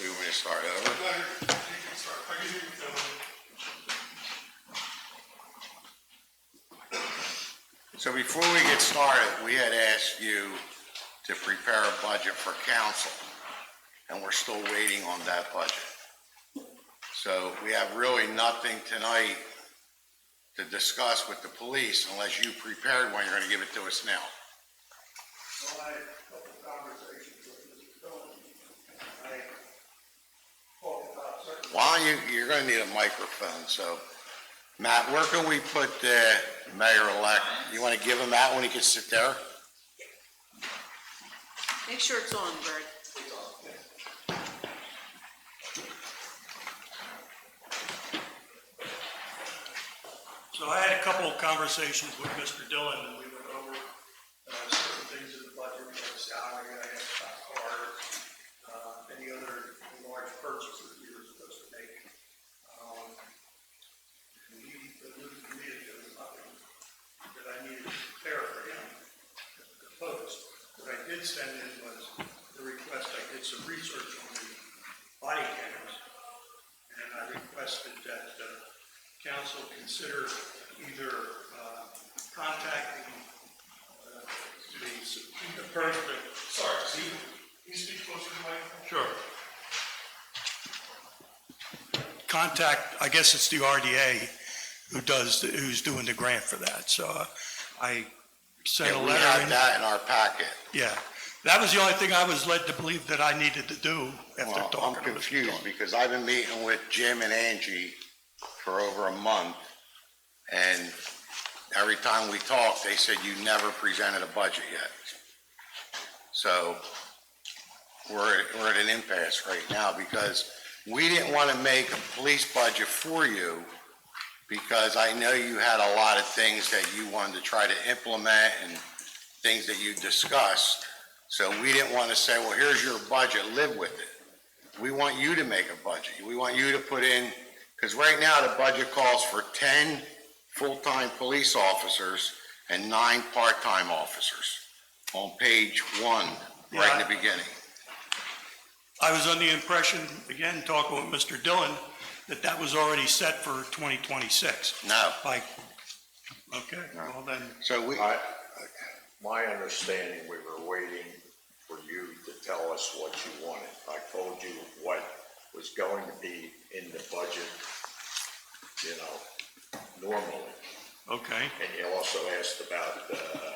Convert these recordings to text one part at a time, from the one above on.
So you want me to start over? So before we get started, we had asked you to prepare a budget for council, and we're still waiting on that budget. So we have really nothing tonight to discuss with the police unless you prepared one. You're going to give it to us now. Well, I had a couple of conversations with Mr. Dillon. I talked about certain... Why don't you're going to need a microphone. So, Matt, where can we put the mayor-elect? You want to give him that when he can sit there? Make sure it's on, Bert. So I had a couple of conversations with Mr. Dillon, and we went over certain things in the budget, like salary, I asked about cars, any other large purchases we were supposed to make. And he alluded to me that there was nothing that I needed to prepare for him to propose. What I did send in was the request. I did some research on the body cameras, and I requested that council consider either contacting the person. Sorry, can you speak closer to the microphone? Sure. Contact, I guess it's the RDA who's doing the grant for that. So I sent a letter. We have that in our packet. Yeah, that was the only thing I was led to believe that I needed to do after Well, talking I'm to Mr. confused Dillon. because I've been meeting with Jim and Angie for over a month, and every time we talked, they said you never presented a budget yet. So we're at an impasse right now because we didn't want to make a police budget for you because I know you had a lot of things that you wanted to try to implement and things that you discussed. So we didn't want to say, well, here's your budget, live with it. We want you to make a budget. We want you to put in, because right now the budget calls for 10 full-time police officers and 9 part-time officers on page 1, right in the beginning. I was under the impression, again, talking with Mr. Dillon, that that was already set for 2026. No. Okay, well then, So My understanding, we were waiting for you to tell us what you wanted. I told you what was going to be in the budget, normally. okay. And you also asked about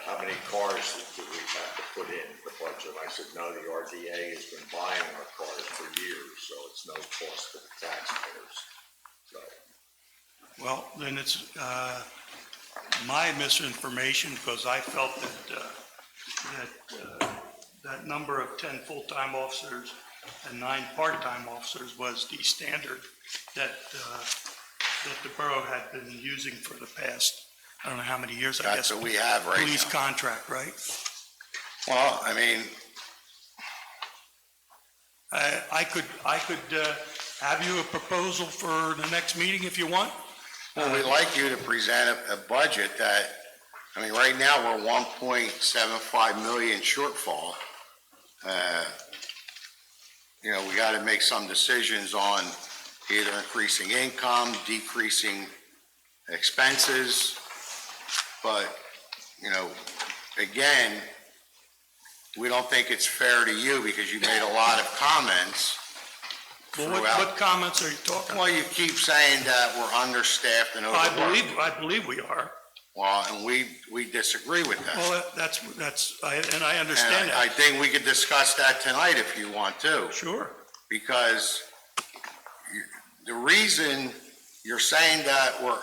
how many cars do we have to put in the budget. I said, no, the RDA has been buying our cars for years, so it's no cost to the taxpayers. So, Well, then it's my misinformation because I felt that number of 10 full-time officers and 9 part-time officers was the standard that the borough had been using for the past, I don't know how many years, I guess. that's what we have right Police now. contract, right? Well, I mean, I could have you a proposal for the next meeting if you want. well, we'd like you to present a budget that, I mean, right now we're 1.75 million shortfall. We got to make some decisions on either increasing income, decreasing expenses. But, again, we don't think it's fair to you because you made a lot of comments. Well, throughout. what comments are you talking about? Well, you keep saying that we're understaffed and overworked. I believe we are. Well, and we disagree with that. Well, and I understand And I that. think we could discuss that tonight if you want to, Sure. because the reason you're saying that we're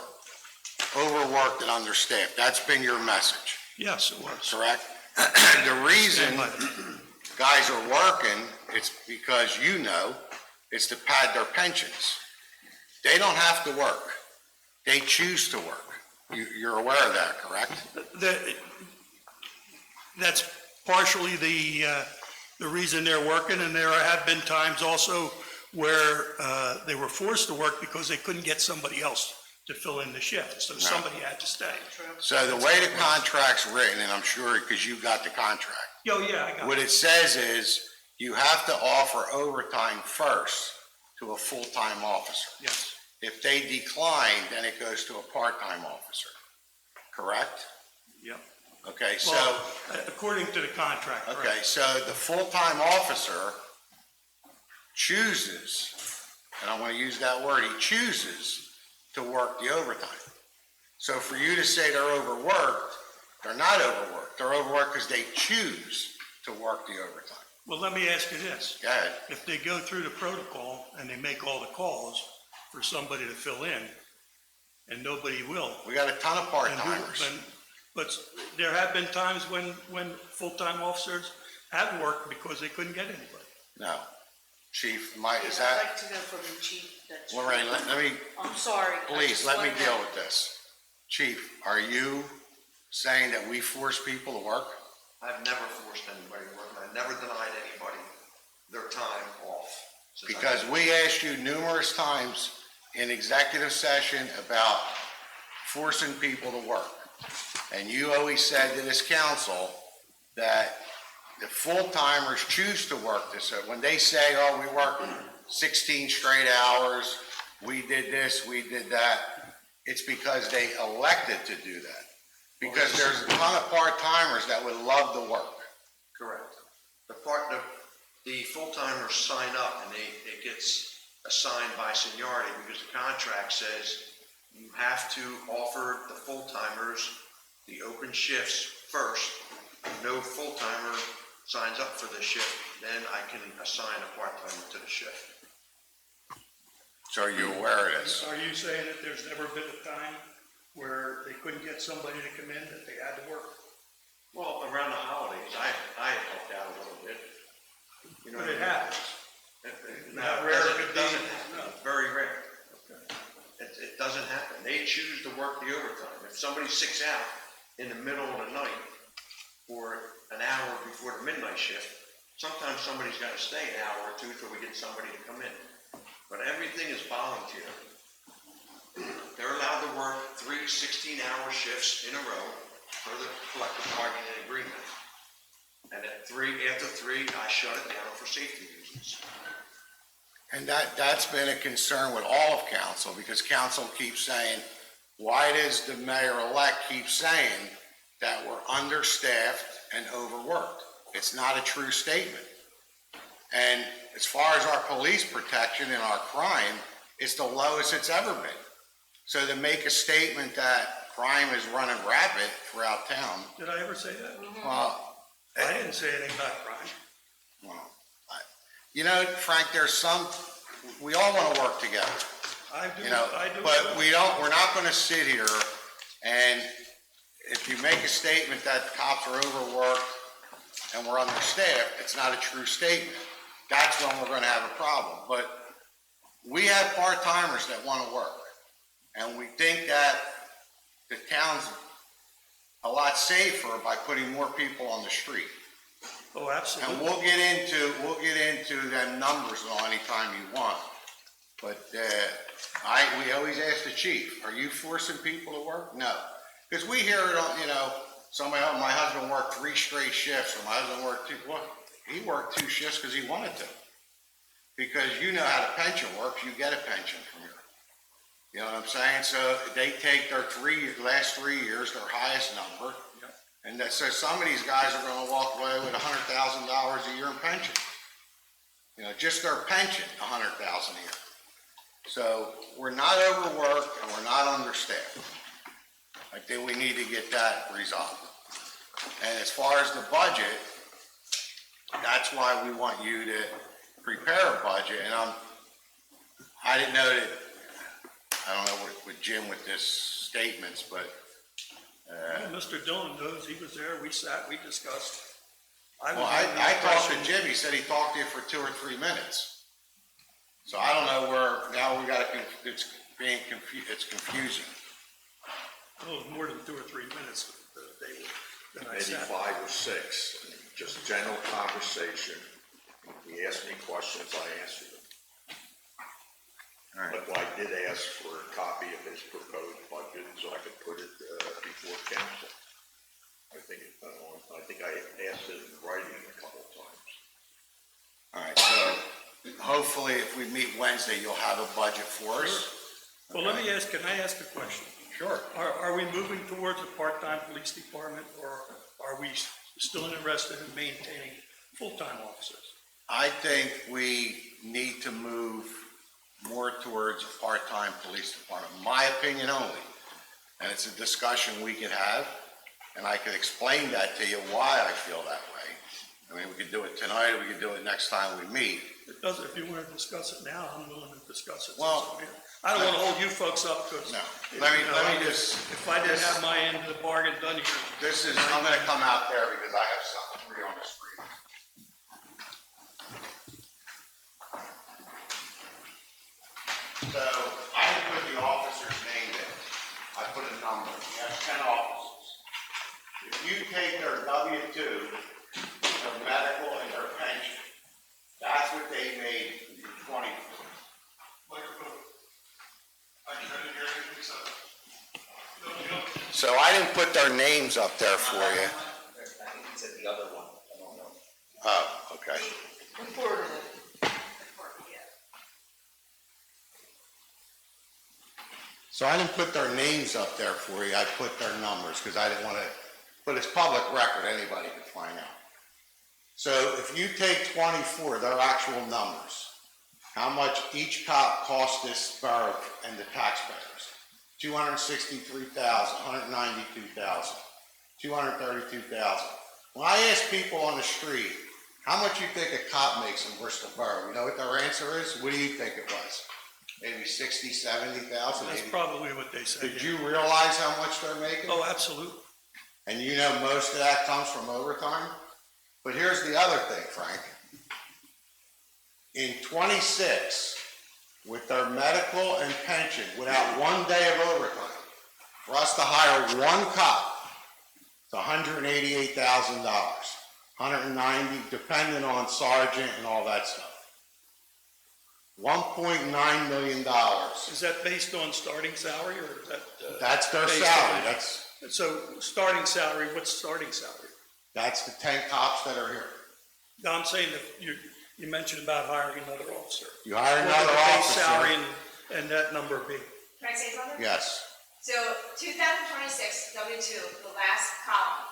overworked and understaffed, that's been your message, Yes, it was. correct? The reason guys are working, it's because it's to pad their pensions. They don't have to work. They choose to work. You're aware of that, correct? That's partially the reason they're working, and there have been times also where they were forced to work because they couldn't get somebody else to fill in the shift, so somebody had to stay. So the way the contract's written, and I'm sure because you got the contract, Oh, yeah, I got what it. it says is you have to offer overtime first to a full-time officer. Yes. If they decline, then it goes to a part-time officer, correct? Yep. Okay, so, Well, according to the contract, correct. okay, so the full-time officer chooses, and I want to use that word, he chooses to work the overtime. So for you to say they're overworked, they're not overworked. They're overworked because they choose to work the overtime. Well, let me ask you this. Go ahead. If they go through the protocol and they make all the calls for somebody to fill in, and nobody will. We got a ton of and part-timers. But there have been times when full-time officers have worked because they couldn't get anybody. No. Chief, Mike, is I'd that, like to go from the chief. That's- Lorraine, let me, I'm sorry. I please, just let me want deal to- with this. Chief, are you saying that we force people to work? I've never forced anybody to work, and I've never denied anybody their time off. since I've Because been- we asked you numerous times in executive session about forcing people to work. And you always said to this council that the full-timers choose to work this. When they say, oh, we work 16 straight hours, we did this, we did that, it's because they elected to do that. Because there's a ton of part-timers that would love to work. Correct. The full-timers sign up, and it gets assigned by seniority, because the contract says you have to offer the full-timers the open shifts first. If no full-timer signs up for the shift, then I can assign a part-timer to the shift. So are you aware of this? Are you saying that there's never been a time where they couldn't get somebody to come in, that they had to work? Well, around the holidays, I helped out a little bit. You know But what it I mean? happens. No, How it rare doesn't- could it be? doesn't happen. No. It's very rare. It doesn't happen. They choose to work the overtime. If somebody's 6 out in the middle of the night for an hour before the midnight shift, sometimes somebody's got to stay an hour or two till we get somebody to come in. But everything is volunteer. They're allowed to work 3 16-hour shifts in a row for the collective bargaining agreement. And after three, I shut it down for safety reasons. And that's been a concern with all of council, because council keeps saying, why does the mayor-elect keep saying that we're understaffed and overworked? It's not a true statement. And as far as our police protection and our crime, it's the lowest it's ever been. So to make a statement that crime is running rapid throughout town, Did I ever say that? well, I didn't say anything about crime. well, you know, Frank, we all want to work together. I do, You know, I do. but we're not gonna sit here and if you make a statement that cops are overworked and we're understaffed, it's not a true statement. That's when we're gonna have a problem. But we have part-timers that wanna work. And we think that the town's a lot safer by putting more people on the street. Oh, And absolutely. we'll get into them numbers on anytime you want. But, we always ask the chief, are you forcing people to work? No. Because we hear it on, somebody, oh, my husband worked 3 straight shifts, or my husband worked 2, well, he worked 2 shifts because he wanted to. Because you know how the pension works, you get a pension from here. You know what I'm saying? So they take their last 3 years, their highest number. And so some of these guys are gonna walk away with $100,000 a year in pension. Just their pension, $100,000 a year. So we're not overworked and we're not understaffed. I think we need to get that resolved. And as far as the budget, that's why we want you to prepare a budget. And I didn't know that, I don't know with Jim with this statements, but Well, Mr. Dillon knows, he was there, we sat, we discussed. well, I talked to Jim, he said he talked to you for 2 or 3 minutes. So I don't know now we gotta, it's confusing. Well, it was more than 2 or 3 minutes that I Maybe sat. 5 or 6, just general conversation. He asked me questions, I answered them. All right. But I did ask for a copy of his proposed budget so I could put it before council. I think I asked it in writing a couple of times. All right, so hopefully if we meet Wednesday, you'll have a budget for us. Well, can I ask a question? Sure. Are we moving towards a part-time police department, or are we still interested in maintaining full-time officers? I think we need to move more towards a part-time police department, my opinion only. And it's a discussion we could have, and I could explain that to you why I feel that way. I mean, we could do it tonight, or we could do it next time we meet. It doesn't, if you want to discuss it now, I'm willing to discuss it. Well, I don't want to hold you folks up, because. No, let me just. If I didn't have my end of the bargain done here. I'm gonna come out there because I have something for you on the screen. So I didn't put the officer's name in. I put a number. We have 10 officers. If you take their W-2, their medical and their pension, that's what they made in 20. So I didn't put their names up there for you. I think he said the other one, I don't know. Oh, okay. Reported it. So I didn't put their names up there for you, I put their numbers, because I didn't want to, but it's public record, anybody can find out. So if you take 24, their actual numbers, how much each cop cost this borough and the taxpayers? 263,000, 192,000, 232,000. When I ask people on the street, how much you think a cop makes in Bristol Borough? You know what their answer is? What do you think it was? Maybe 60, 70,000? That's probably what they say. Did you realize how much they're making? Oh, absolutely. And you know most of that comes from overtime? But here's the other thing, Frank. In 26, with their medical and pension, without 1 day of overtime, for us to hire one cop, it's $188,000, 190, depending on sergeant and all that stuff. $1.9 million. Is that based on starting salary, or is that? That's their based salary. on- So starting salary, what's starting salary? That's the 10 cops that are here. No, I'm saying that you mentioned about hiring another officer. You hire What would another the base officer. salary and that number be? Can I say something? Yes. So 2026 W-2, the last column,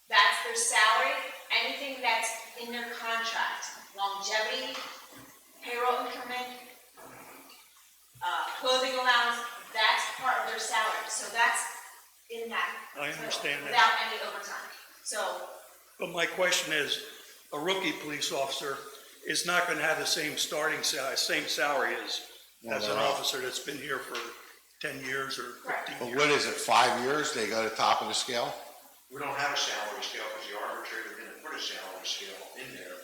that's their salary, anything that's in their contract, longevity, payroll increment, clothing allowance, that's part of their salary, so that's in that. I understand that. Without any overtime, so. But my question is, a rookie police officer is not going to have the same same salary as an officer that's been here for 10 years or 15 But years. what is it, 5 years? They go to the top of the scale? We don't have a salary scale because the arbitrator didn't put a salary scale in there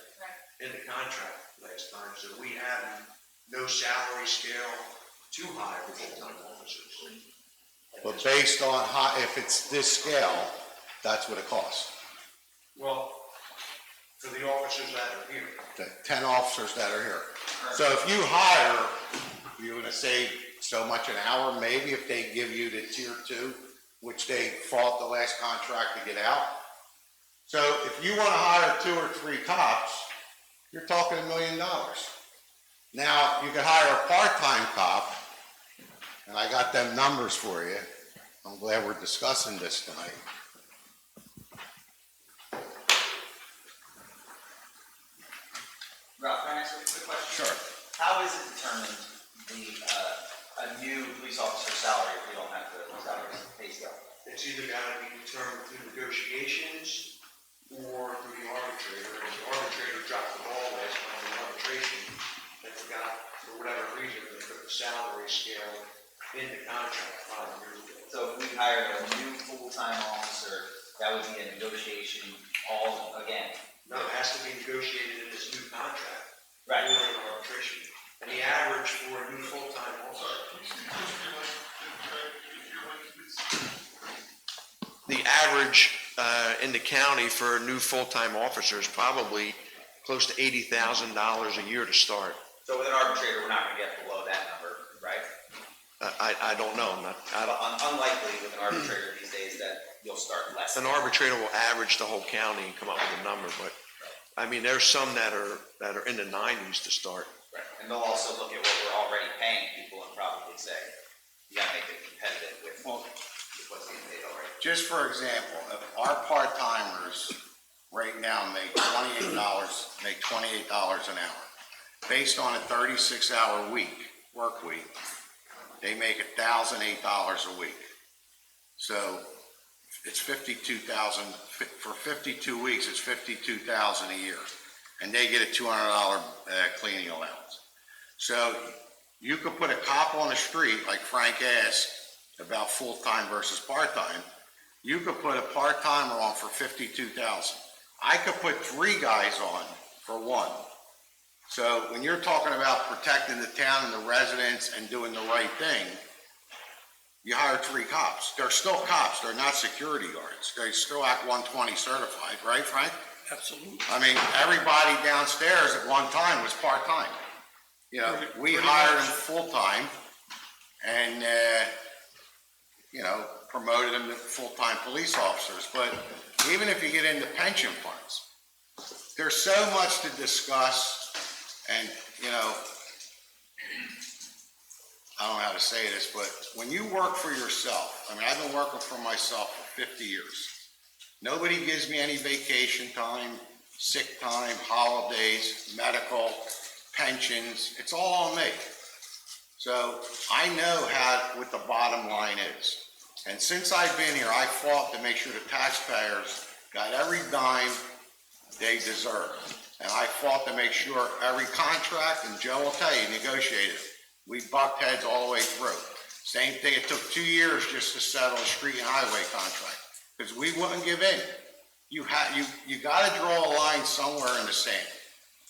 in the contract last time, so we have no salary scale to hire full-time officers. But based on if it's this scale, that's what it costs. Well, for the officers that are here, The 10 officers that are here. So if you hire, you're gonna save so much an hour, maybe if they give you the tier 2, which they fought the last contract to get out. So if you wanna hire 2 or 3 cops, you're talking $1 million. Now, you could hire a part-time cop, and I got them numbers for you. I'm glad we're discussing this tonight. Ralph, can I ask a quick question? Sure. How is it determined a new police officer's salary if we don't have the salary pay scale? it's either gotta be determined through negotiations or through the arbitrator, and the arbitrator dropped the ball last time in arbitration. They forgot, for whatever reason, to put the salary scale in the contract 5 years ago. So if we hired a new full-time officer, that would be a negotiation all again. No, it has to be negotiated in this new contract. Right. Or in arbitration. And the average for a new full-time officer. The average, in the county for a new full-time officer is probably close to $80,000 a year to start. So with an arbitrator, we're not gonna get below that number, right? I don't know, Unlikely with an arbitrator these days that you'll start less. an arbitrator will average the whole county and come up with a number, but I mean, there's some that are in the 90s to start. Right, and they'll also look at what we're already paying people and probably say, you gotta make it competitive with what's being paid already. Just for example, if our part-timers right now make $28 an hour. Based on a 36-hour work week, they make $1,008 a week. So it's 52,000, for 52 weeks, it's 52,000 a year. And they get a $200 cleaning allowance. So you could put a cop on the street, like Frank asked about full-time versus part-time. You could put a part-timer on for 52,000. I could put 3 guys on for 1. So when you're talking about protecting the town and the residents and doing the right thing, you hire 3 cops. They're still cops. They're not security guards. They still Act 120 certified, right, Frank? Absolutely. I mean, everybody downstairs at one time was part-time. You know, we hired them full-time and, promoted them to full-time police officers. But even if you get into pension funds, there's so much to discuss and, I don't know how to say this, but when you work for yourself, I mean, I've been working for myself for 50 years. Nobody gives me any vacation time, sick time, holidays, medical, pensions. It's all on me. So I know what the bottom line is. And since I've been here, I fought to make sure the taxpayers got every dime they deserve. And I fought to make sure every contract, and Joe will tell you, negotiated. We bucked heads all the way through. Same thing, it took 2 years just to settle a street and highway contract, because we wouldn't give in. You gotta draw a line somewhere in the sand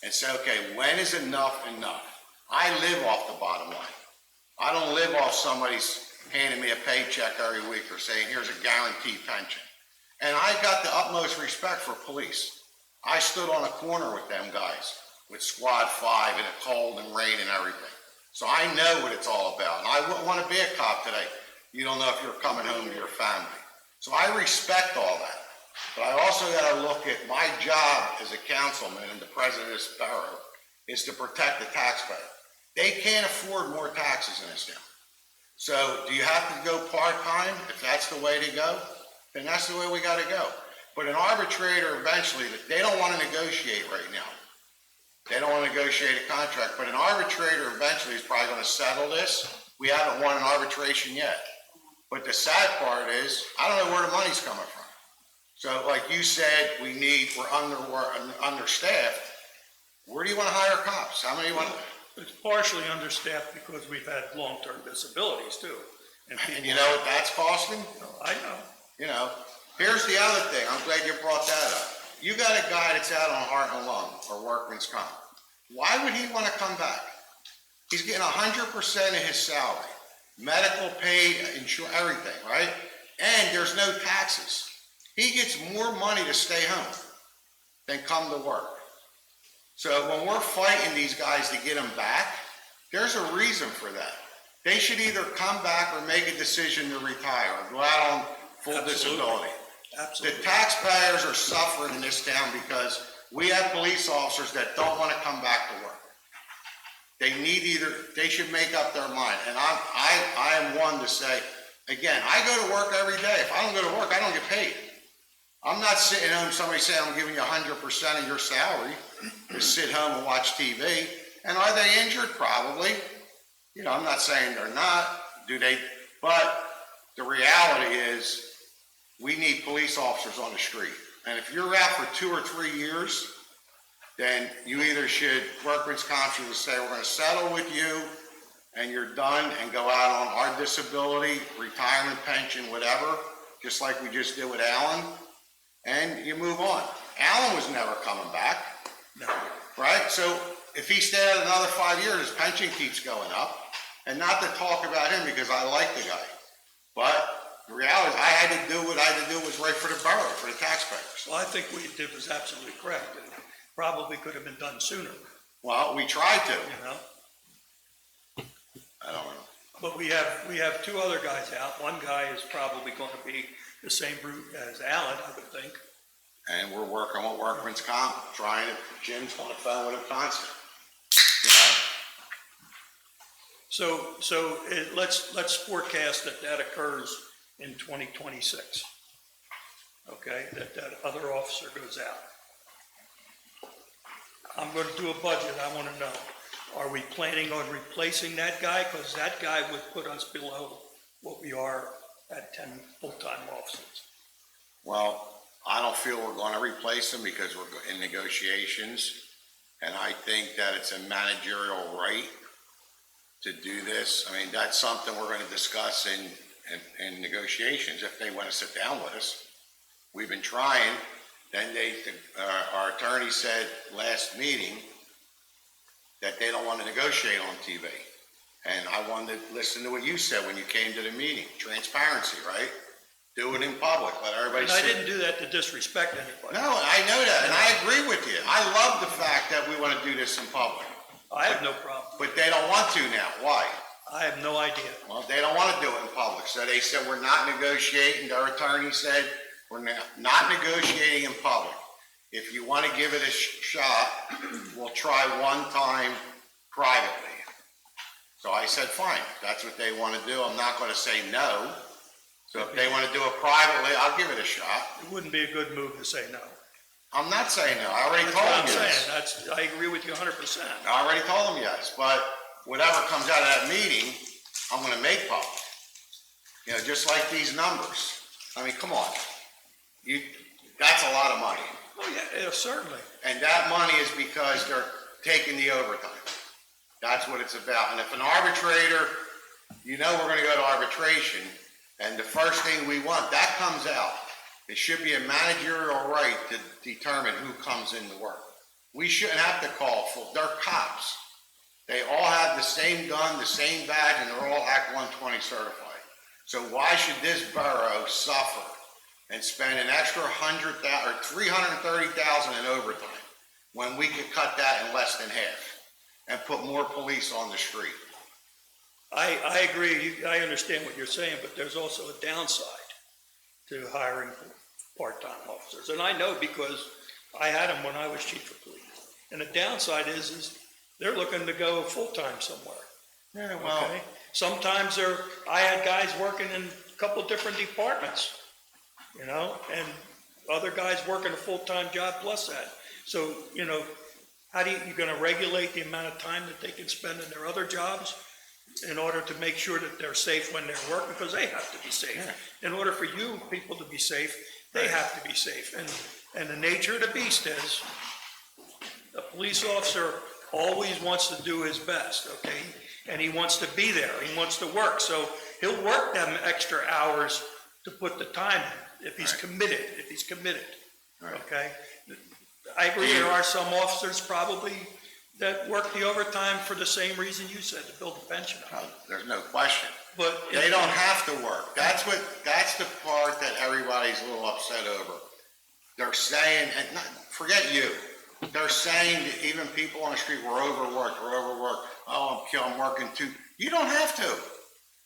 and say, okay, when is enough enough? I live off the bottom line. I don't live off somebody's handing me a paycheck every week or saying, here's a guaranteed pension. And I got the utmost respect for police. I stood on a corner with them guys, with Squad 5 in the cold and rain and everything. So I know what it's all about. And I wouldn't want to be a cop today. You don't know if you're coming home to your family. So I respect all that. But I also got to look at my job as a councilman and the president of this borough is to protect the taxpayer. They can't afford more taxes in this town. So do you have to go part-time? If that's the way to go, then that's the way we got to go. But an arbitrator eventually, they don't want to negotiate right now. They don't want to negotiate a contract, but an arbitrator eventually is probably going to settle this. We haven't won an arbitration yet. But the sad part is, I don't know where the money's coming from. So like you said, we're understaffed. Where do you want to hire cops? How many you want to? It's partially understaffed because we've had long-term disabilities too. And you know what that's costing? I know. Here's the other thing. I'm glad you brought that up. You got a guy that's out on heart and lung or workman's comp. Why would he want to come back? He's getting 100% of his salary, medical, paid, insurance, everything, right? And there's no taxes. He gets more money to stay home than come to work. So when we're fighting these guys to get them back, there's a reason for that. They should either come back or make a decision to retire or go out on full disability. Absolutely. The taxpayers are suffering in this town because we have police officers that don't want to come back to work. They should make up their mind. And I am one to say, again, I go to work every day. If I don't go to work, I don't get paid. I'm not sitting home, somebody saying I'm giving you 100% of your salary to sit home and watch TV. And are they injured? Probably. I'm not saying they're not. But the reality is we need police officers on the street. And if you're out for 2 or 3 years, then you either should, workman's comp should say, we're going to settle with you and you're done and go out on our disability, retirement pension, whatever, just like we just did with Alan, and you move on. Alan was never coming back, No. right? So if he stayed out another 5 years, his pension keeps going up. And not to talk about him because I like the guy, but the reality is I had to do what I had to do was right for the borough, for the taxpayers. Well, I think what you did was absolutely correct. It probably could have been done sooner, Well, we tried to. I don't know. But we have 2 other guys out. One guy is probably going to be the same route as Alan, I would think. And we're working with workman's comp, trying to, Jim's on the phone with him constant. You know, So let's forecast that occurs in 2026. Okay, that other officer goes out. I'm gonna do a budget, I wanna know, are we planning on replacing that guy? Because that guy would put us below what we are at 10 full-time officers. well, I don't feel we're gonna replace him because we're in negotiations. And I think that it's a managerial right to do this. I mean, that's something we're gonna discuss in negotiations if they wanna sit down with us. We've been trying. Then our attorney said last meeting that they don't want to negotiate on TV. And I wanted to listen to what you said when you came to the meeting. Transparency, right? Do it in public, let everybody And I see. didn't do that to disrespect anybody. No, I know that, and I agree with you. I love the fact that we want to do this in public. I have no problem. But they don't want to now. Why? I have no idea. Well, they don't want to do it in public. So they said, we're not negotiating. Their attorney said, we're not negotiating in public. If you want to give it a shot, we'll try one time privately. So I said, fine, if that's what they want to do. I'm not going to say no. So if they want to do it privately, I'll give it a shot. It wouldn't be a good move to say no. I'm not saying no. I already That's told what I'm them saying. yes. I agree with you 100%. I already told them yes. But whatever comes out of that meeting, I'm going to make public. You know, just like these numbers. I mean, come on. That's a lot of money. Oh, yeah, certainly. And that money is because they're taking the overtime. That's what it's about. And if an arbitrator, you know we're going to go to arbitration, and the first thing we want, that comes out. It should be a managerial right to determine who comes into work. We shouldn't have to call for, they're cops. They all have the same gun, the same badge, and they're all Act 120 certified. So why should this borough suffer and spend an extra $100,000 or $330,000 in overtime when we could cut that in less than half and put more police on the street? I agree. I understand what you're saying, but there's also a downside to hiring part-time officers. And I know because I had them when I was chief of police. And the downside is they're looking to go full-time somewhere. Yeah, well, Okay? Sometimes I had guys working in a couple different departments, you know, and other guys working a full-time job plus that. So, you know, how do you're going to regulate the amount of time that they can spend in their other jobs in order to make sure that they're safe when they're working, because they have to be safe. In order for you people to be safe, they have to be safe. And the nature of the beast is a police officer always wants to do his best, okay? And he wants to be there. He wants to work. So he'll work them extra hours to put the time in if he's committed, okay? I agree there are some officers probably that work the overtime for the same reason you said, to build a pension. there's no question. But They don't have to work. That's the part that everybody's a little upset over. They're saying, and forget you, they're saying that even people on the street, we're overworked. Oh, I'm working too. You don't have to.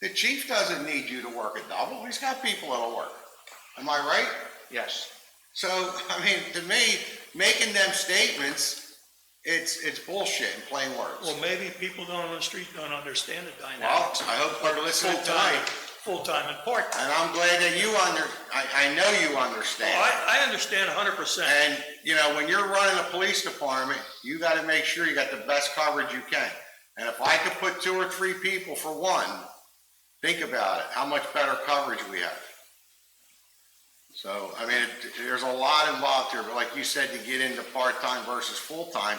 The chief doesn't need you to work a double. He's got people that'll work. Am I right? Yes. So, I mean, to me, making them statements, it's bullshit in plain words. well, maybe people down on the street don't understand the Well, dynamics. I hope they're listening tonight. Full-time and part-time. And I'm glad that I know you understand. I understand 100%. And, you know, when you're running a police department, you gotta make sure you got the best coverage you can. And if I could put 2 or 3 people for one, think about it, how much better coverage we have. So, I mean, there's a lot involved here, but like you said, to get into part-time versus full-time,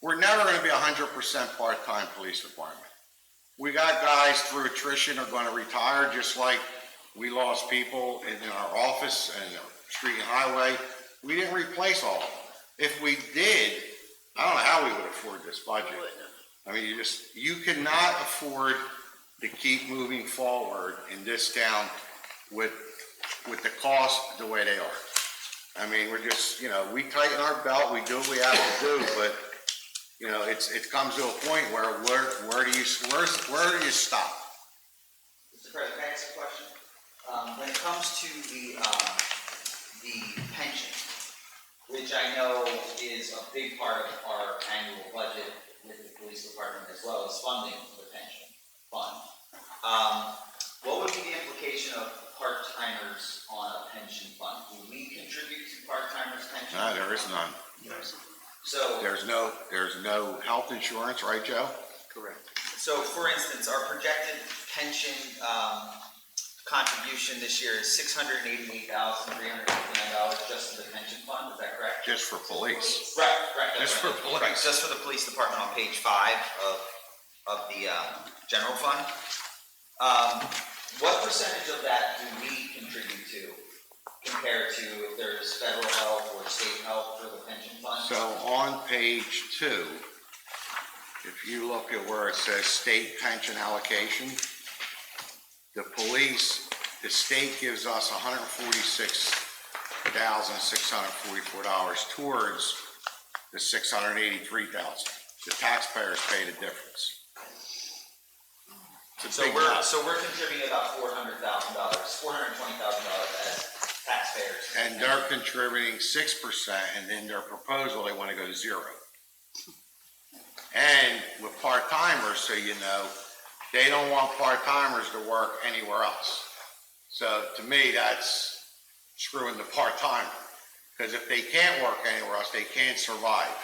we're never gonna be 100% part-time police department. We got guys through attrition are gonna retire, just like we lost people in our office and street and highway. We didn't replace all of them. If we did, I don't know how we would afford this budget. I mean, you cannot afford to keep moving forward in this town with the cost the way they are. I mean, we're just, you know, we tighten our belt, we do what we have to do, but, you know, it comes to a point where do you stop? Mr. President, can I ask a question? When it comes to the pension, which I know is a big part of our annual budget with the police department as well as funding the pension fund. What would be the implication of part-timers on a pension fund? Do we contribute to part-timers' pension? No, there is none. So, There's no health insurance, right, Joe? Correct. so for instance, our projected pension, contribution this year is $688,359 just to the pension fund, is that correct? Just for police. Right, that's Just right. for police. Right, just for the police department on page 5 of the, general fund. What percentage of that do we contribute to compared to if there's federal help or state help for the pension fund? So on page 2, if you look at where it says state pension allocation, the police, the state gives us $146,644 towards the $683,000. The taxpayers pay the difference. It's a big lot. So we're contributing about $400,000, $420,000 as taxpayers. And they're contributing 6%, and in their proposal, they want to go to 0. And with part-timers, so you know, they don't want part-timers to work anywhere else. So to me, that's screwing the part-timer. Because if they can't work anywhere else, they can't survive.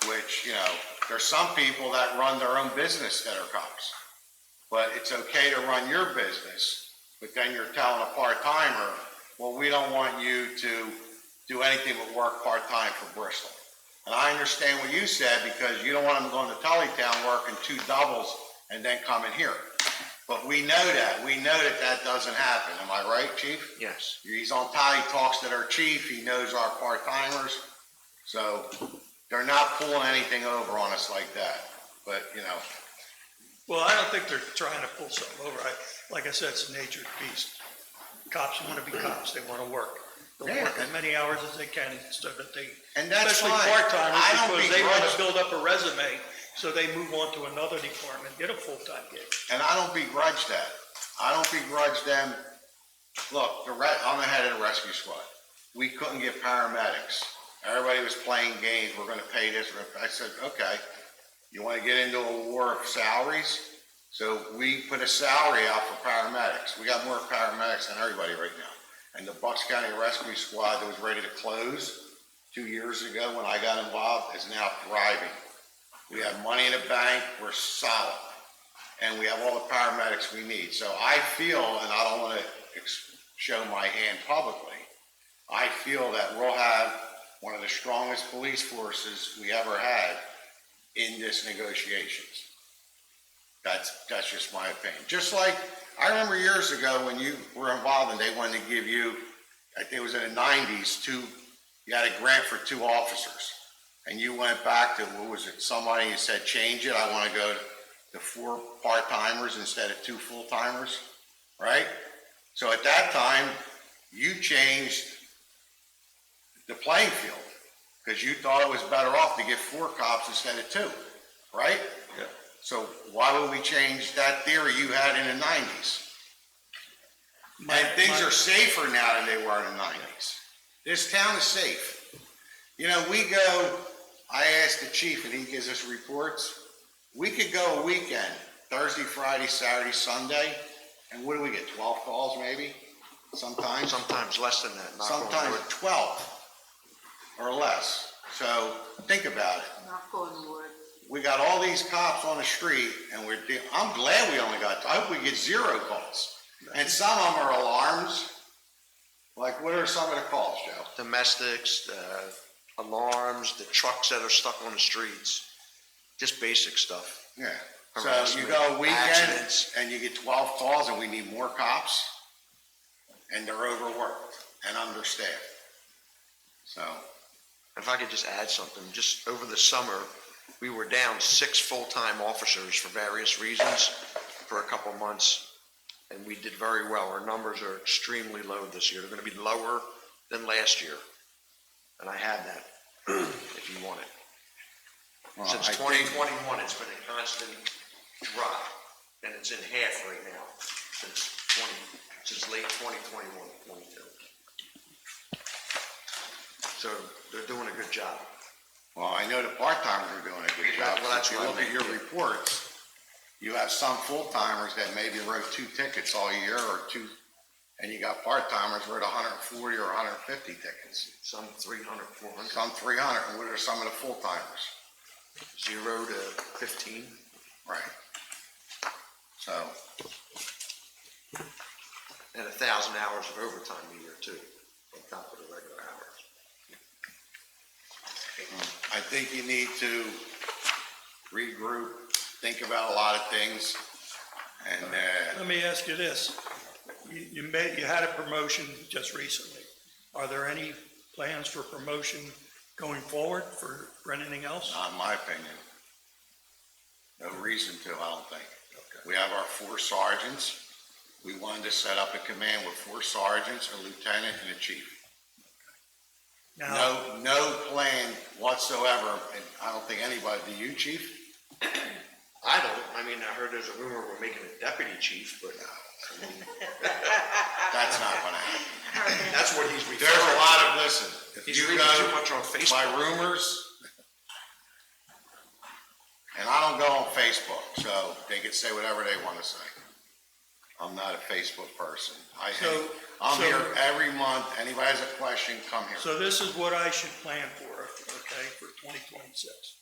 Which, you know, there's some people that run their own business that are cops. But it's okay to run your business, but then you're telling a part-timer, well, we don't want you to do anything but work part-time for Bristol. And I understand what you said, because you don't want them going to Tullytown working 2 doubles and then coming here. But we know that that doesn't happen. Am I right, Chief? Yes. He's on Tally Talks to their chief. He knows our part-timers. So they're not pulling anything over on us like that. But, you know, Well, I don't think they're trying to pull something over. Like I said, it's the nature of the beast. Cops want to be cops, they want to work. They'll Yeah. work as many hours as they can so that they, and that's especially fine. part-timers, I don't because they want to begrudge- build up a resume, so they move on to another department, get a full-time gig. And I don't begrudge that. I don't begrudge them. Look, I'm the head of the rescue squad. We couldn't get paramedics. Everybody was playing games. We're going to pay this. I said, okay, you want to get into a war of salaries? So we put a salary out for paramedics. We got more paramedics than everybody right now. And the Bucks County Rescue Squad that was ready to close 2 years ago when I got involved is now thriving. We have money in the bank. We're solid. And we have all the paramedics we need. So I feel, and I don't want to show my hand publicly, I feel that we'll have one of the strongest police forces we ever had in this negotiations. That's just my opinion. Just like, I remember years ago when you were involved and they wanted to give you, I think it was in the 90s, you had a grant for 2 officers. And you went back to, what was it, somebody, you said, change it, I want to go to 4 part-timers instead of 2 full-timers, right? So at that time, you changed the playing field, because you thought it was better off to get 4 cops instead of 2, right? Yeah. So why would we change that theory you had in the 90s? And things are safer now than they were in the 90s. This town is safe. You know, I asked the chief and he gives us reports. We could go a weekend, Thursday, Friday, Saturday, Sunday, and what do we get, 12 calls maybe? Sometimes? Sometimes less than that. knock on Sometimes wood. 12 or less. So think about it. Knock on wood. We got all these cops on the street and I'm glad we only got, I hope we get 0 calls. And some of them are alarms. Like, what are some of the calls, Joe? Domestics, alarms, the trucks that are stuck on the streets, just basic stuff. Yeah. So you Harassment, go a weekend accidents. and you get 12 calls and we need more cops. And they're overworked and understaffed. So, If I could just add something, just over the summer, we were down 6 full-time officers for various reasons for a couple months, and we did very well. Our numbers are extremely low this year. They're going to be lower than last year, and I have that if you want it. well, Since I think, 2021, it's been a constant drop, and it's in half right now since late 2021, 22. So they're doing a good job. Well, I know the part-timers are doing a good job. Well, that's If you what I look at meant, your yeah. reports, you have some full-timers that maybe wrote 2 tickets all year or 2, and you got part-timers wrote 140 or 150 tickets. Some 300, 400, Some 300, and what are some of the full-timers? 0 to 15. Right. So, And 1,000 hours of overtime a year too, on top of the regular hours. I think you need to regroup, think about a lot of things, and, Let me ask you this. You had a promotion just recently. Are there any plans for promotion going forward for anything else? not in my opinion. No reason to, I don't think. We have our 4 sergeants. We wanted to set up a command with 4 sergeants, a lieutenant, and a chief. Now, No plan whatsoever, and I don't think anybody, do you, chief? I don't, I mean, I heard there's a rumor we're making a deputy chief, but That's not gonna happen. that's what he's referring to. There's a lot of, listen, if He's you reading too go much on by Facebook. rumors, and I don't go on Facebook, so they can say whatever they wanna say. I'm not a Facebook person. I'm So- here every month. Anybody has a question, come here. so this is what I should plan for, okay, for 2026.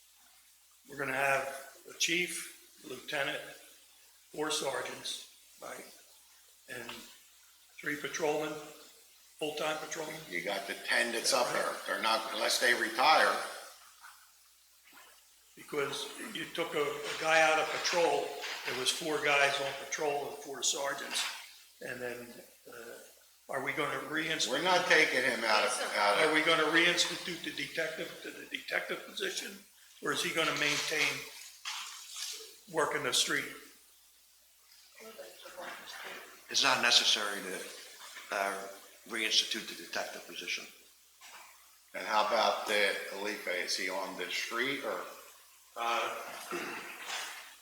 We're gonna have a chief, lieutenant, 4 sergeants, right? And 3 patrolmen, full-time patrolmen. You got the 10 that's up there. They're not, unless they retire. Because you took a guy out of patrol, there was 4 guys on patrol and 4 sergeants. And then, are we gonna reinstitute? We're not taking him out Are of, we gonna reinstitute the detective position? Or is he gonna maintain working the street? It's not necessary to reinstitute the detective position. and how about the Alife? Is he on the street or?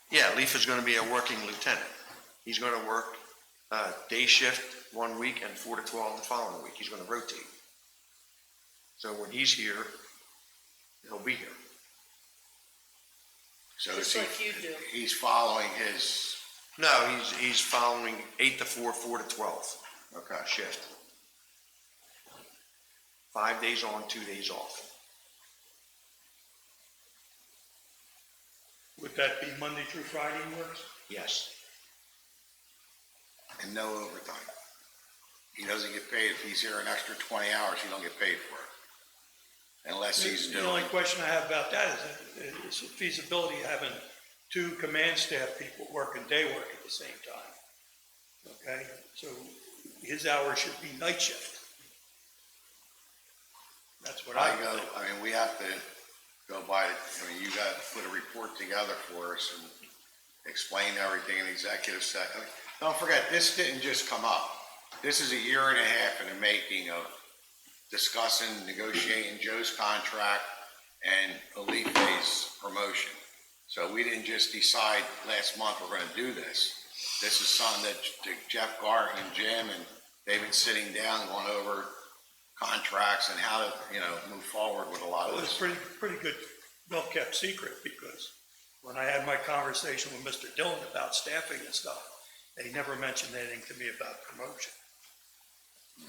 Yeah, Leaf is gonna be a working lieutenant. He's gonna work day shift 1 week and 4 to 12 the following week. He's gonna rotate. So when he's here, he'll be here. So Just is he, like you do. he's following his, No, he's following 8 to 4, 4 to 12 okay. shift. 5 days on, 2 days off. Would that be Monday through Friday he works? Yes. And no overtime. He doesn't get paid. If he's here an extra 20 hours, he don't get paid for it. Unless he's The only doing, question I have about that is the feasibility of having 2 command staff people working day work at the same time. Okay, so his hours should be night shift. That's what I I think. mean, we have to go by, you got to put a report together for us and explain everything in executive session. Don't forget, this didn't just come up. This is a year and a half in the making of discussing, negotiating Joe's contract and Alife's promotion. So we didn't just decide last month we're gonna do this. This is something that Jeff Garten and Jim and they've been sitting down, going over contracts and how to, move forward with a lot It of was this. pretty good, well-kept secret, because when I had my conversation with Mr. Dillon about staffing and stuff, he never mentioned anything to me about promotion.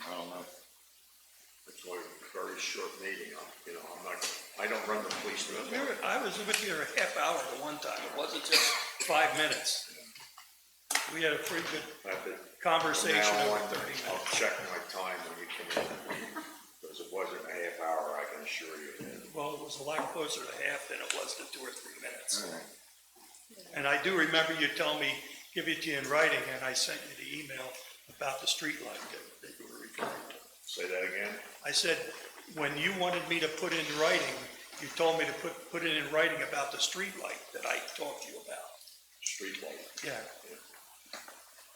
I don't know. It's like a very short meeting. I don't run the police department. I was with you a half hour at one time, it wasn't just 5 minutes. We had a pretty good I have to- conversation From now over on, 30 I'll minutes. check my time when you come in, because it wasn't a half hour, I can assure you. Well, it was a lot closer to half than it was to 2 or 3 minutes. And I do remember you telling me, give it to you in writing, and I sent you the email about the street light that you were referring to. Say that again? I said, when you wanted me to put in writing, you told me to put it in writing about the street light that I talked to you about. Street light, Yeah.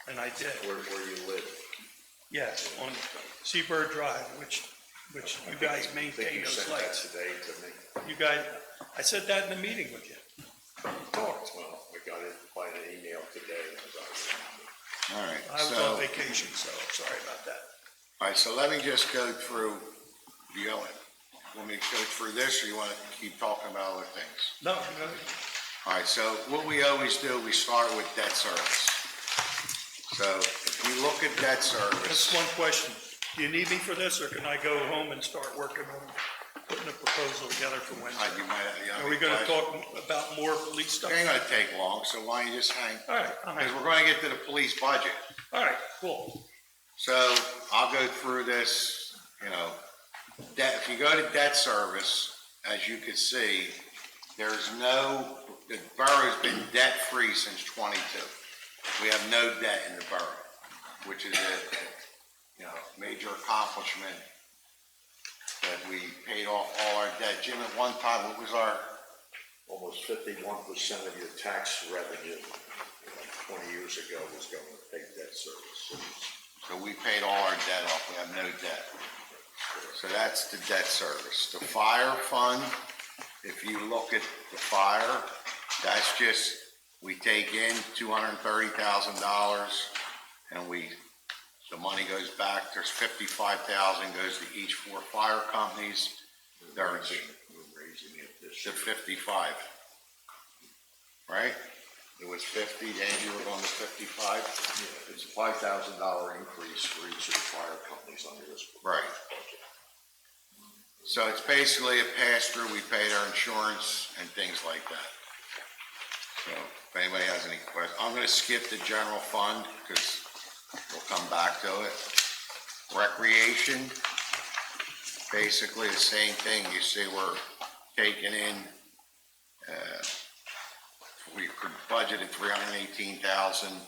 And I did, where you live. yes, on Seabird Drive, which you guys I think maintain you those sent that lights. today to me. You guys, I said that in the meeting with you. Talked. Well, I got it by an email today, as I remember. All right, I was so, on vacation, so I'm sorry about that. all right, so let me just go through, want me to go through this, or you want to keep talking about other things? No, All right, so what we always do, we start with debt service. So if you look at debt service, just one question. Do you need me for this, or can I go home and start working on putting a proposal together for Wednesday? you might, you know, Are we gonna talk about more police stuff? It ain't gonna take long, so why don't you just hang? All right, Because we're gonna get to the police budget. all right, cool. So I'll go through this, you know, debt, if you go to debt service, as you can see, there's no, the borough's been debt-free since 22. We have no debt in the borough, which is a, you know, major accomplishment that we paid off all our debt. Jim, at one time, what was our, Almost 51% of your tax revenue, like 20 years ago, was going to pay debt service. so we paid all our debt off, we have no debt. So that's the debt service. The fire fund, if you look at the fire, that's just, we take in $230,000 and the money goes back, there's $55,000 goes to each 4 fire companies. We're raising it this To year. 55, right? It was 50, Andy, you were going to 55? Yeah, it's a $5,000 increase for each of the fire companies under this. Right. budget. So it's basically a pass-through, we pay their insurance and things like that. So if anybody has any questions, I'm gonna skip the general fund, because we'll come back to it. Recreation, basically the same thing, you see we're taking in, we budgeted 318,000,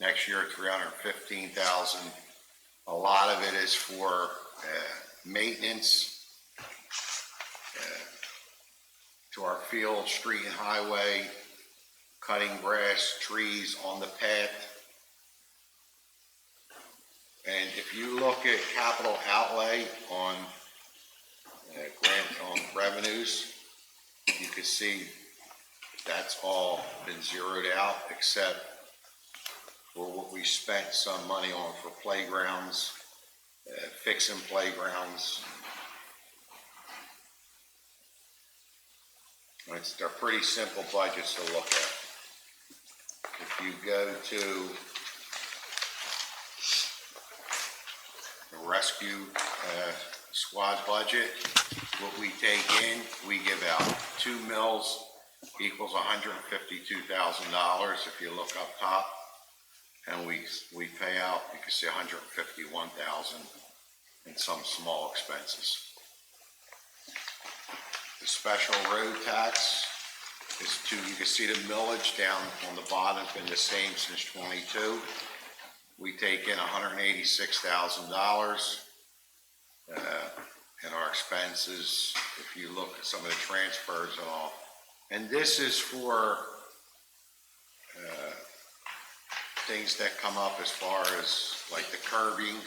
next year 315,000. A lot of it is for, maintenance, to our field, street and highway, cutting grass, trees on the path. And if you look at capital outlay on grant on revenues, you can see that's all been zeroed out except for what we spent some money on for playgrounds, fixing playgrounds. They're pretty simple budgets to look at. If you go to the rescue squad budget, what we take in, we give out 2 mills equals $152,000 if you look up top. And we pay out, you can see 151,000 in some small expenses. The special road tax is you can see the millage down on the bottom, it's been the same since 22. We take in $186,000. And our expenses, if you look at some of the transfers and all. And this is for, things that come up as far as like the curbing,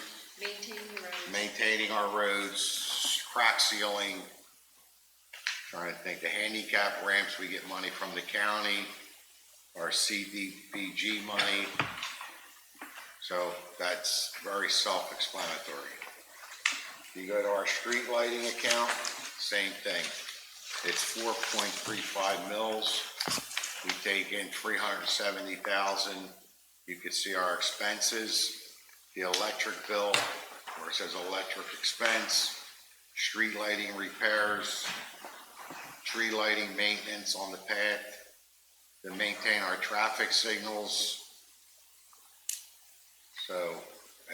maintaining our roads, crack sealing. Trying to think, the handicap ramps, we get money from the county, our CDBG money. So that's very self-explanatory. You go to our street lighting account, same thing. It's 4.35 mils. We take in 370,000. You can see our expenses, the electric bill, where it says electric expense, street lighting repairs, tree lighting maintenance on the path, to maintain our traffic signals. So,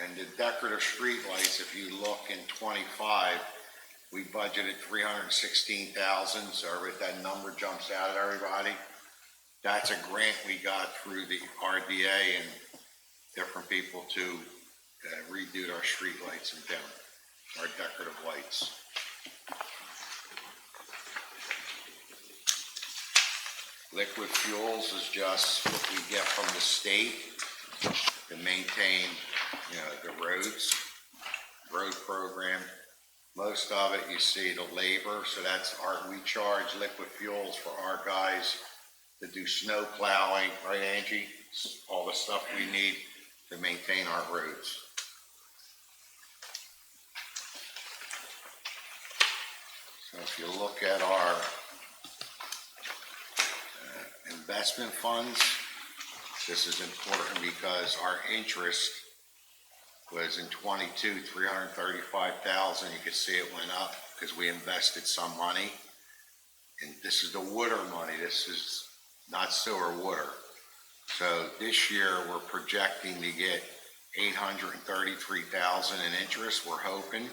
and the decorative street lights, if you look in 25, we budgeted 316,000, so that number jumps out at everybody. That's a grant we got through the RDA and different people to redo our street lights in town, our decorative lights. Liquid fuels is just what we get from the state to maintain, the roads, road program. Most of it, you see the labor, so we charge liquid fuels for our guys to do snow plowing, right, Angie? All the stuff we need to maintain our roads. So you look at our investment funds, this is important because our interest was in 22, 335,000. You can see it went up because we invested some money. And this is the water money. This is not sewer, water. So this year we're projecting to get 833,000 in interest. We're hoping.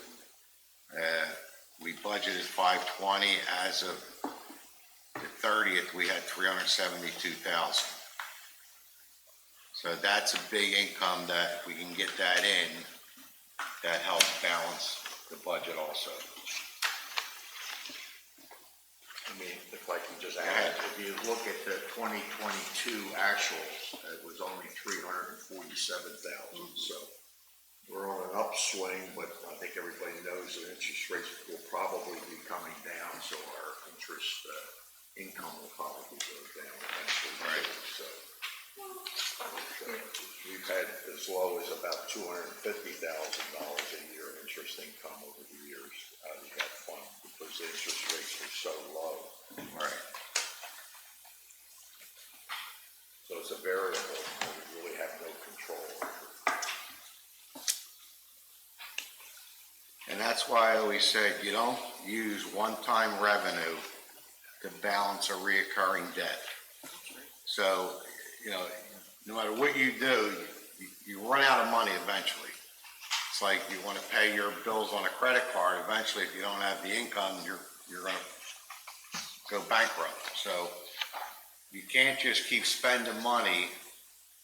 We budgeted 520. As of the 30th, we had 372,000. So that's a big income that if we can get that in, that helps balance the budget also. I mean, if I can just add, if you look at the 2022 actuals, it was only 347,000. So we're on an upswing, but I think everybody knows that interest rates will probably be coming down, so our interest income will probably go down eventually. Right. So we've had as low as about $250,000 a year interest income over the years out of that fund because the interest rates were so low. Right. So it's a variable that we really have no control over. And that's why I always said you don't use one-time revenue to balance a reoccurring debt. So, you know, no matter what you do, you run out of money eventually. It's like you want to pay your bills on a credit card. Eventually, if you don't have the income, you're going to go bankrupt. So you can't just keep spending money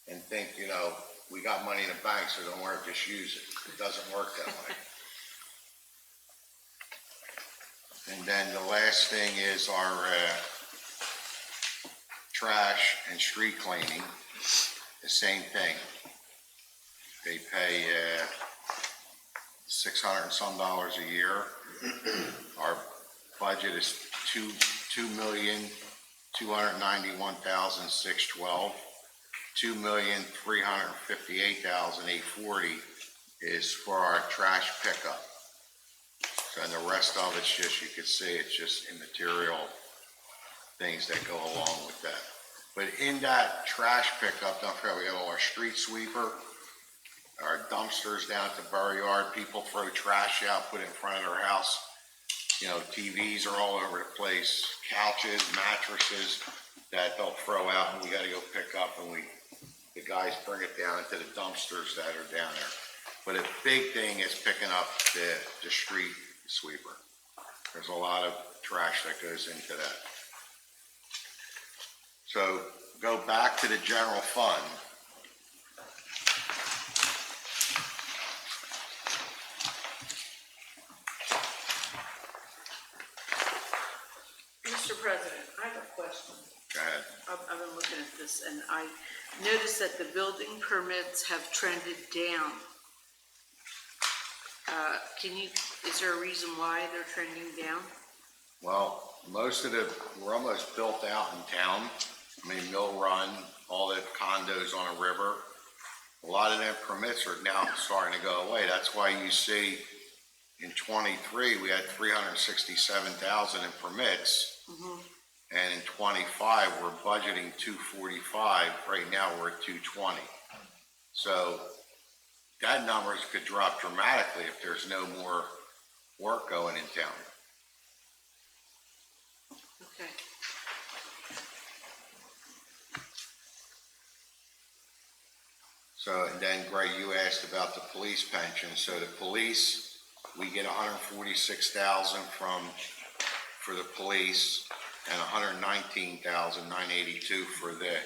and think, you know, we got money in the bank, so don't worry, just use it. It doesn't work that way. And then the last thing is our trash and street cleaning. The same thing. They pay $600 and some a year. Our budget is $2,291,612. $2,358,840 is for our trash pickup. So, and the rest of it's just, you can see, it's just immaterial things that go along with that. But in that trash pickup, don't forget, we have our street sweeper, our dumpsters down at the Borough Yard. People throw trash out, put it in front of their house. You know, TVs are all over the place, couches, mattresses that they'll throw out, and we gotta go pick up, and the guys bring it down into the dumpsters that are down there. But a big thing is picking up the street sweeper. There's a lot of trash that goes into that. So go back to the general fund. Mr. President, I have a question. Go ahead. I've been looking at this and I noticed that the building permits have trended down. Is there a reason why they're trending down? Well, we're almost built out in town. I mean, Mill Run, all the condos on a river. A lot of them permits are now starting to go away. That's why you see in 23, we had 367,000 in permits. Mm-hmm. And in 25, we're budgeting 245. Right now, we're at 220. So that numbers could drop dramatically if there's no more work going in town. Okay. So, and then Greg, you asked about the police pension. So the police, we get 146,000 for the police and 119,982 for the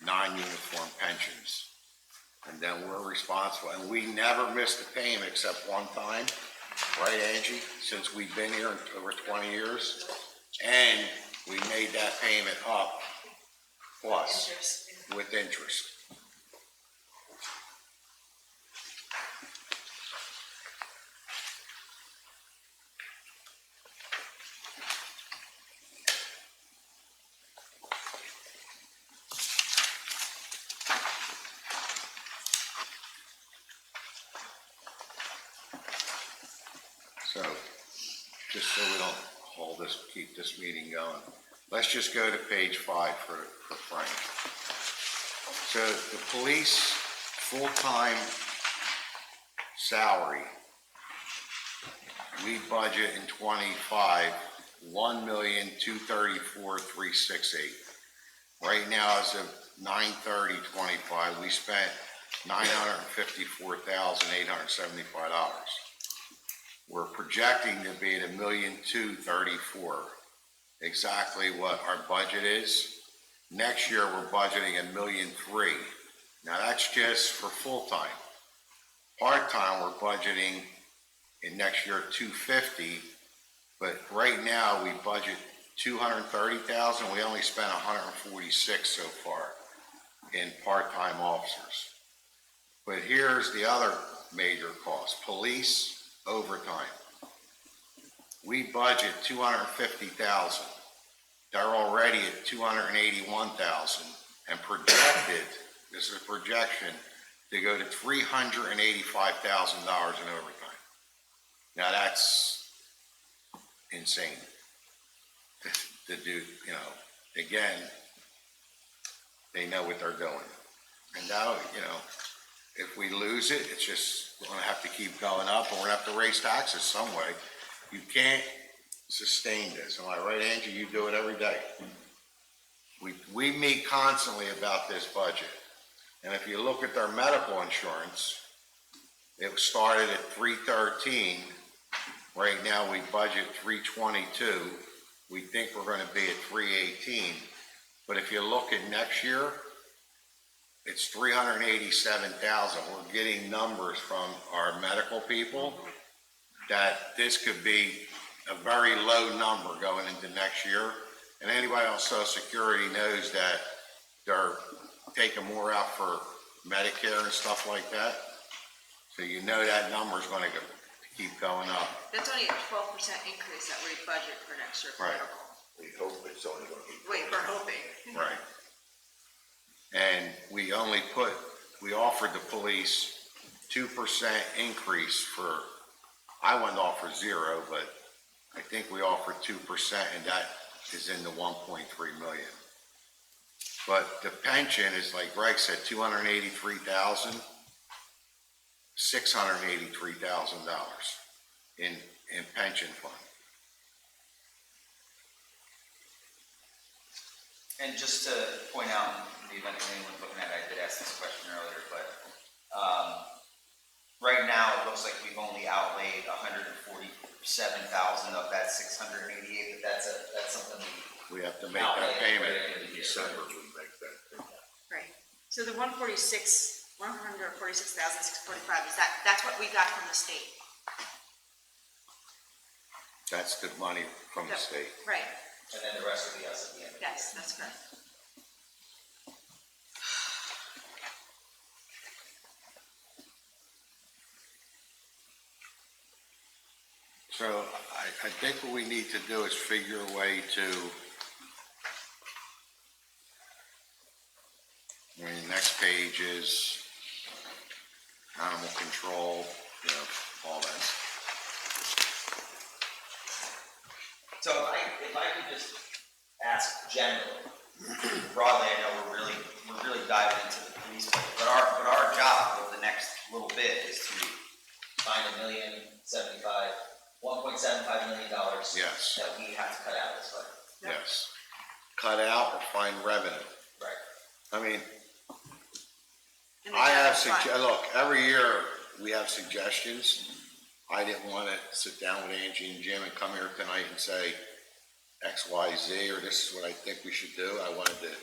non-uniform pensions. And then we're responsible, and we never missed a payment except one time, right, Angie? Since we've been here over 20 years, and we made that payment up plus with interest. So, just so we don't keep this meeting going. Let's just go to page 5 for Frank. So the police full-time salary, we budget in 25, 1,234,368. Right now, as of 9/30/25, we spent $954,875. We're projecting to be at $1,234,000, exactly what our budget is. Next year, we're budgeting $1,003,000. Now, that's just for full-time. Part-time, we're budgeting in next year $250,000, but right now, we budget $230,000. We only spent $146,000 so far in part-time officers. But here's the other major cost, police overtime. We budget $250,000. They're already at $281,000 and projected, this is a projection, to go to $385,000 in overtime. Now that's insane to do, again, they know what they're doing. And now, if we lose it, it's just going to have to keep going up, and we're going to have to raise taxes some way. You can't sustain this. Am I right, Angie? You do it every day. We meet constantly about this budget. And if you look at their medical insurance, it started at $313. Right now, we budget $322. We think we're going to be at $318. But if you look at next year, it's $387,000. We're getting numbers from our medical people that this could be a very low number going into next year. And anybody on Social Security knows that they're taking more out for Medicare and stuff like that. So that number's going to keep going up. That's only a 12% increase that we budget for next year. Right. We hope it's only going to be. Wait, we're hoping. Right. And we offered the police 2% increase for, I wouldn't offer 0, but I think we offered 2%, and that is in the 1.3 million. But the pension is, like Greg said, $283,000, $683,000 in pension fund. And just to point out, in the event that anyone's looking at it, I did ask this question earlier, but right now it looks like we've only outlaid $147,000 of that $688,000, but that's something We have to make that payment. In December, we make that payment. Right. So the 146,645, that's what we got from the state? That's the money from the state. Right. And then the rest will be us at the end. Yes, that's correct. So I think what we need to do is figure a way to, the next page is animal control, all that. So if I could just ask generally, broadly, I know we're really diving into the police budget, but our job over the next little bit is to find $1.75 million Yes. that we have to cut out of this budget. Yes. Cut out or find revenue. Right. I mean, And the I have, general fund. look, every year we have suggestions. I didn't want to sit down with Angie and Jim and come here tonight and say X, Y, Z, or this is what I think we should do. I wanted the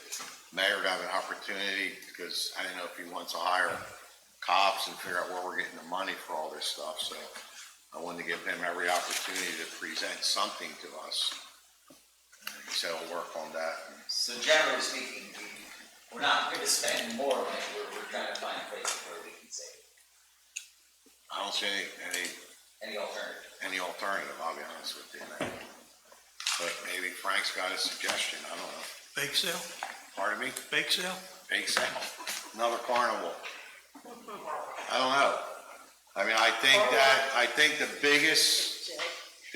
mayor to have an opportunity because I didn't know if he wants to hire cops and figure out where we're getting the money for all this stuff. So I wanted to give him every opportunity to present something to us. He said he'll work on that. So generally speaking, we're not going to spend more money. We're trying to find places where we can save. I don't see Any alternative? any alternative, I'll be honest with you. But maybe Frank's got a suggestion, I don't know. Bake sale, Pardon me? bake sale? Bake sale, another carnival. I don't know. I mean, I think the biggest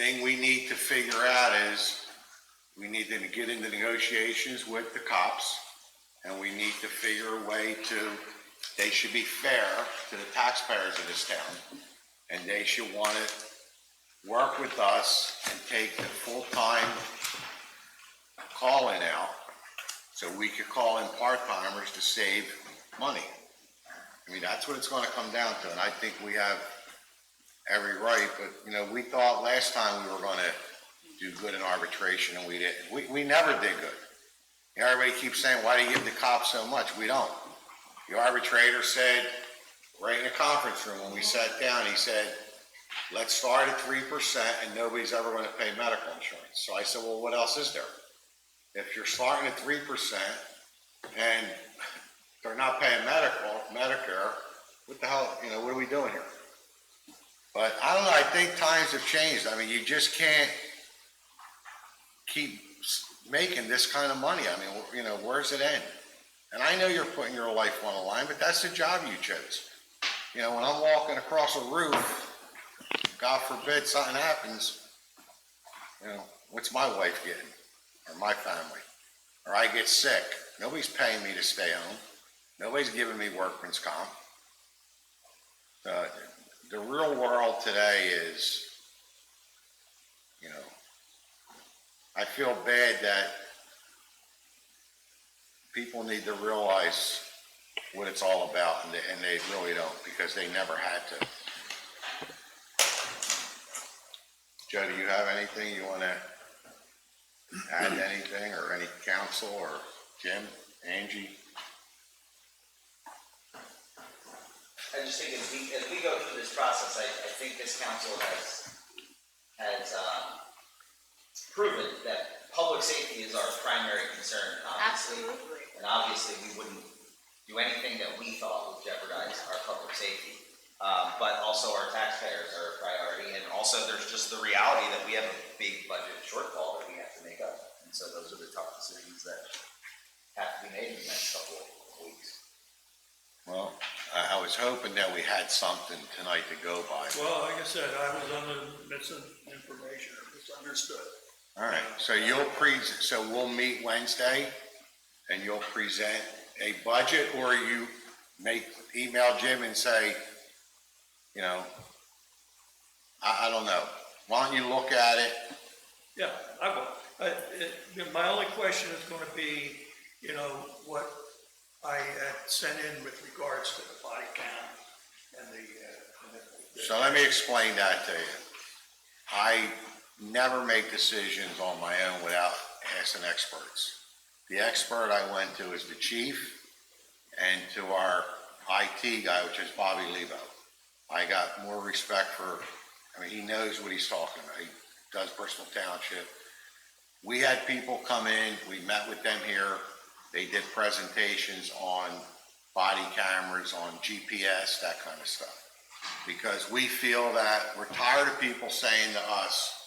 thing we need to figure out is, we need to get into negotiations with the cops, and we need to figure a way to, they should be fair to the taxpayers of this town, and they should want to work with us and take the full-time call-in out, so we could call in part-timers to save money. I mean, that's what it's gonna come down to, and I think we have every right, but, you know, we thought last time we were gonna do good in arbitration, and we didn't. We never did good. You know, everybody keeps saying, why do you give the cops so much? We don't. The arbitrator said, right in the conference room, when we sat down, he said, let's start at 3% and nobody's ever gonna pay medical insurance. So I said, well, what else is there? If you're starting at 3% and they're not paying Medicare, what the hell, you know, what are we doing here? But I don't know, I think times have changed. I mean, you just can't keep making this kind of money. I mean, you know, where's it end? And I know you're putting your life on the line, but that's the job you chose. You know, when I'm walking across a roof, God forbid something happens, you know, what's my wife getting? Or my family? Or I get sick. Nobody's paying me to stay home. Nobody's giving me workman's comp. The real world today is, you know, I feel bad that people need to realize what it's all about, and they really don't, because they never had to. Joe, do you have anything you want to add, anything, or any counsel, or Jim, Angie? I just think as we go through this process, I think this council has proven that public safety is our primary concern, obviously. Absolutely. And obviously, we wouldn't do anything that we thought would jeopardize our public safety. But also our taxpayers are a priority, and also there's just the reality that we have a big budget shortfall that we have to make up. And so those are the tough decisions that have to be made in the next couple of weeks. Well, I was hoping that we had something tonight to go by. Well, like I said, I was under misinformation or misunderstood. All right, so so we'll meet Wednesday, and you'll present a budget, or you email Jim and say, you know, I don't know. Why don't you look at it? Yeah, I will. My only question is gonna be, you know, what I had sent in with regards to the body count and the. So let me explain that to you. I never make decisions on my own without asking experts. The expert I went to is the chief, and to our IT guy, which is Bobby Lebo. I got more respect for, I mean, he knows what he's talking about. He does Bristol Township. We had people come in, we met with them here. They did presentations on body cameras, on GPS, that kind of stuff. Because we feel that we're tired of people saying to us,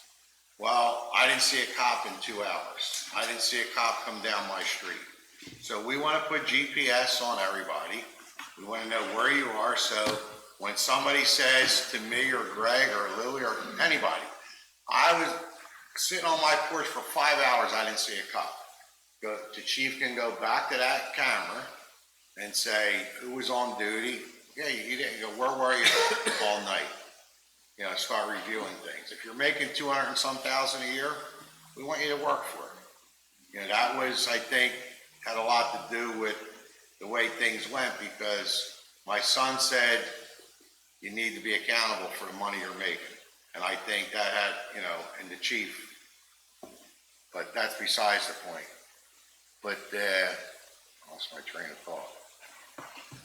well, I didn't see a cop in 2 hours. I didn't see a cop come down my street. So we want to put GPS on everybody. We want to know where you are, so when somebody says to me or Greg or Louie or anybody, I was sitting on my porch for 5 hours, I didn't see a cop. The chief can go back to that camera and say, who was on duty? Yeah, you didn't go, where were you all night? You know, start reviewing things. If you're making 200 and some thousand a year, we want you to work for it. You know, that was, I think, had a lot to do with the way things went, because my son said, you need to be accountable for the money you're making. And I think that had, you know, and the chief, but that's besides the point. But, I lost my train of thought.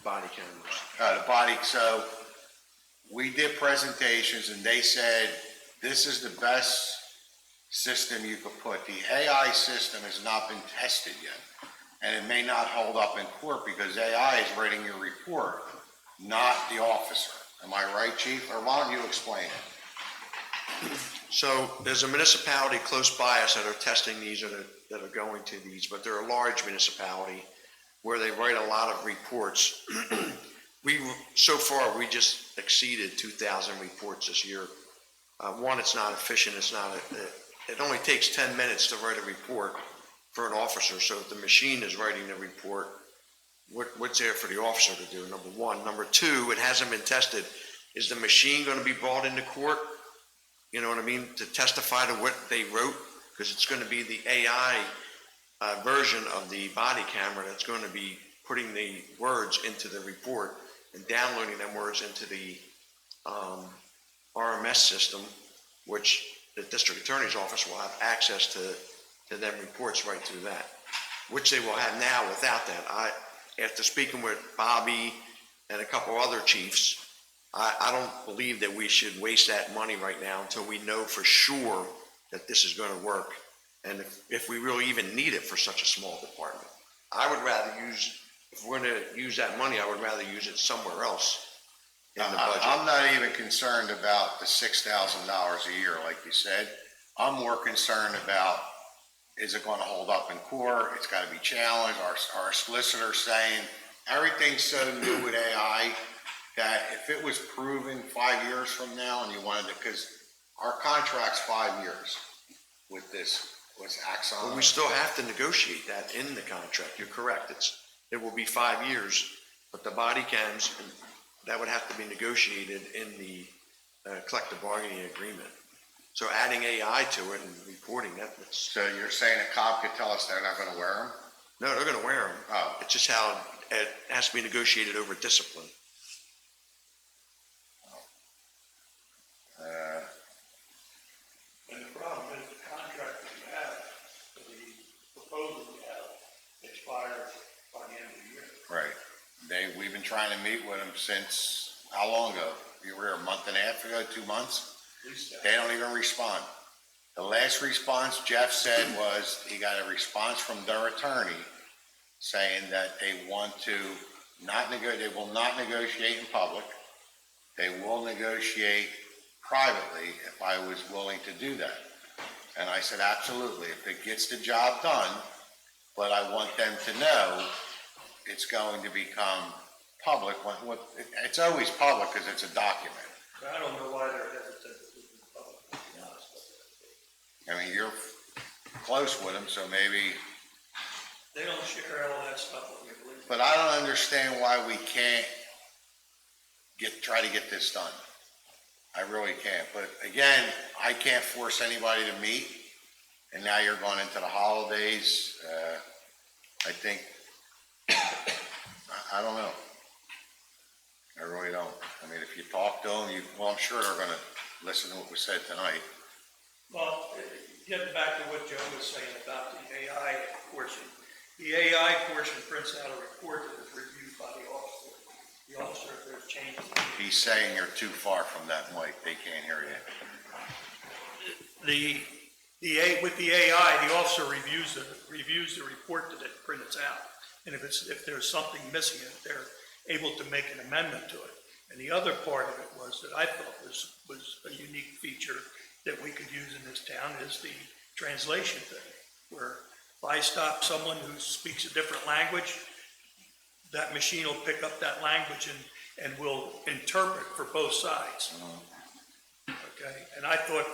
Body cameras. The body, so we did presentations and they said, this is the best system you could put. The AI system has not been tested yet. And it may not hold up in court because AI is writing your report, not the officer. Am I right, chief? Or why don't you explain it? So there's a municipality close by us that are testing these, or that are going to these, but they're a large municipality where they write a lot of reports. So far, we just exceeded 2,000 reports this year One, it's not efficient, it only takes 10 minutes to write a report for an officer, so if the machine is writing the report, what's there for the officer to do, number one? Number two, it hasn't been tested. Is the machine gonna be brought into court? You know what I mean, to testify to what they wrote? Because it's gonna be the AI version of the body camera that's gonna be putting the words into the report and downloading them words into the RMS system, which the district attorney's office will have access to them reports right through that, which they will have now without that. After speaking with Bobby and a couple other chiefs, I don't believe that we should waste that money right now until we know for sure that this is going to work, and if we really even need it for such a small department. I would rather if we're going to use that money, I would rather use it somewhere else in the budget. I'm not even concerned about the $6,000 a year, like you said. I'm more concerned about, is it gonna hold up in court? It's gotta be challenged. Our solicitor saying everything's so new with AI that if it was proven 5 years from now and you wanted to, because our contract's 5 years with this, with Axon. But we still have to negotiate that in the contract. You're correct. It will be 5 years, but the body cams, that would have to be negotiated in the collective bargaining agreement. So adding AI to it and reporting that's. So you're saying a cop could tell us they're not gonna wear them? No, they're gonna wear them. Oh. It's just how it has to be negotiated over discipline. And the problem is the contract that you have, the proposal you have expires by the end of the year. Right. We've been trying to meet with them since, how long ago? You were here a month and a half ago, 2 months? At least that. They don't even respond. The last response Jeff said was he got a response from their attorney saying that they want to they will not negotiate in public. They will negotiate privately if I was willing to do that. And I said, absolutely, if it gets the job done, but I want them to know it's going to become public. It's always public because it's a document. I don't know why they're hesitant to do it in public, to be honest with you. I mean, you're close with them, so maybe, They don't share all that stuff with me, believe me. but I don't understand why we can't try to get this done. I really can't. But again, I can't force anybody to meet. And now you're going into the holidays. I think, I don't know. I really don't. I mean, if you talk to them, well, I'm sure they're gonna listen to what was said tonight. Well, getting back to what Joe was saying about the AI portion. The AI portion prints out a report that is reviewed by the officer. The officer, if there's changes. He's saying you're too far from that mic. They can't hear you. With the AI, the officer reviews the report that it prints out. And if there's something missing in it, they're able to make an amendment to it. And the other part of it was that I thought was a unique feature that we could use in this town is the translation thing, where if I stop someone who speaks a different language, that machine will pick up that language and will interpret for both sides. Okay, and I thought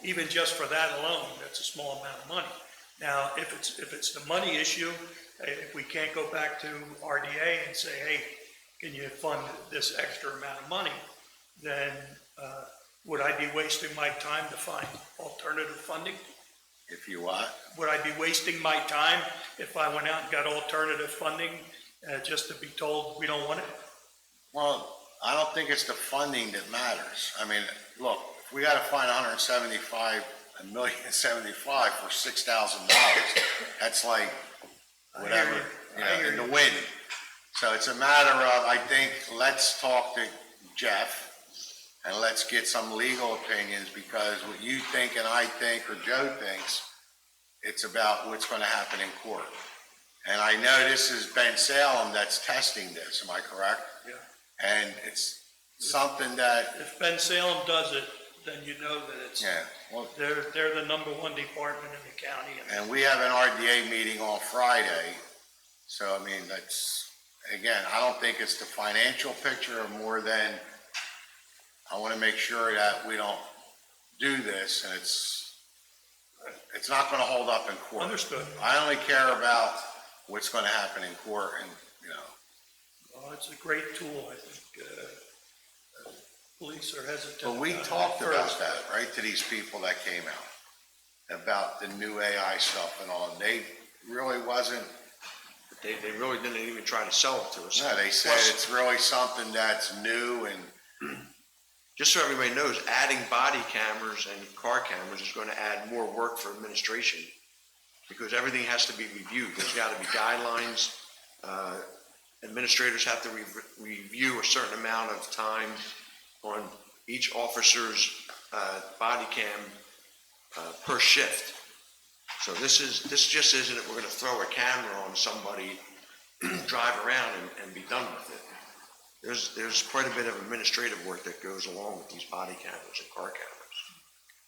even just for that alone, that's a small amount of money. Now, if it's the money issue, if we can't go back to RDA and say, hey, can you fund this extra amount of money, then would I be wasting my time to find alternative funding? If you what? Would I be wasting my time if I went out and got alternative funding just to be told we don't want it? Well, I don't think it's the funding that matters. I mean, look, if we gotta find $1.75 for $6,000, that's like whatever, in the wind. So it's a matter of, I think, let's talk to Jeff and let's get some legal opinions, because what you think and I think or Joe thinks, it's about what's gonna happen in court. And I know this is Ben Salem that's testing this, am I correct? Yeah. And it's something that, If Ben Salem does it, then you know that it's, yeah, well, they're the number one department in the county. and we have an RDA meeting on Friday. So, I mean, that's, again, I don't think it's the financial picture more than I want to make sure that we don't do this, and it's not gonna hold up in court. Understood. I only care about what's gonna happen in court, and, Well, it's a great tool, I think, police are hesitant. but we talked about that, right, to these people that came out, about the new AI stuff and all, and they really wasn't, They really didn't even try to sell it to us. no, they said Plus, it's really something that's new, and just so everybody knows, adding body cameras and car cameras is going to add more work for administration because everything has to be reviewed. There's got to be guidelines. Administrators have to review a certain amount of time on each officer's body cam per shift. So this just isn't that we're going to throw a camera on somebody, drive around and be done with it. There's quite a bit of administrative work that goes along with these body cameras and car cameras.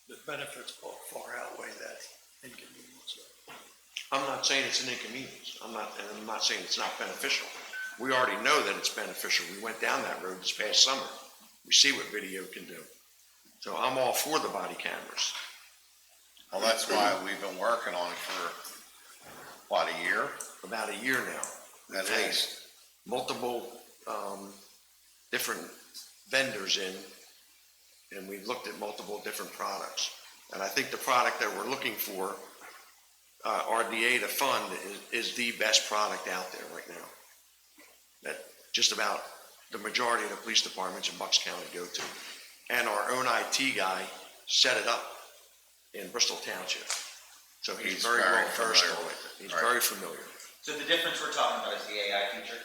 The benefits far outweigh that inconvenience. I'm not saying it's an inconvenience. I'm not saying it's not beneficial. We already know that it's beneficial. We went down that road this past summer. We see what video can do. So I'm all for the body cameras. well, that's why we've been working on it for, what, a year? About a year now. At We've had least. multiple different vendors in, and we've looked at multiple different products. And I think the product that we're looking for, RDA to fund, is the best product out there right now. That just about the majority of the police departments in Bucks County go to. And our own IT guy set it up in Bristol Township. So he's very well versed familiar on with it. it. He's Right. very familiar. So the difference we're talking about is the AI feature?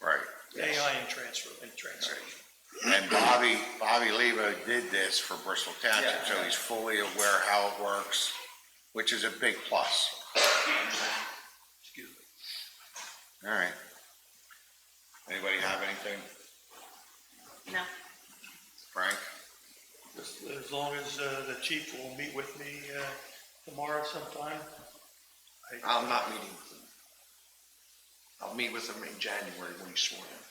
Right. AI and translation. And Bobby Leva did this for Bristol Township, Yeah. so he's fully aware how it works, which is a big plus. Excuse me. All right. Anybody have anything? No. Frank? Just as long as the chief will meet with me tomorrow sometime. I'm not meeting with him. I'll meet with him in January when he's sworn in.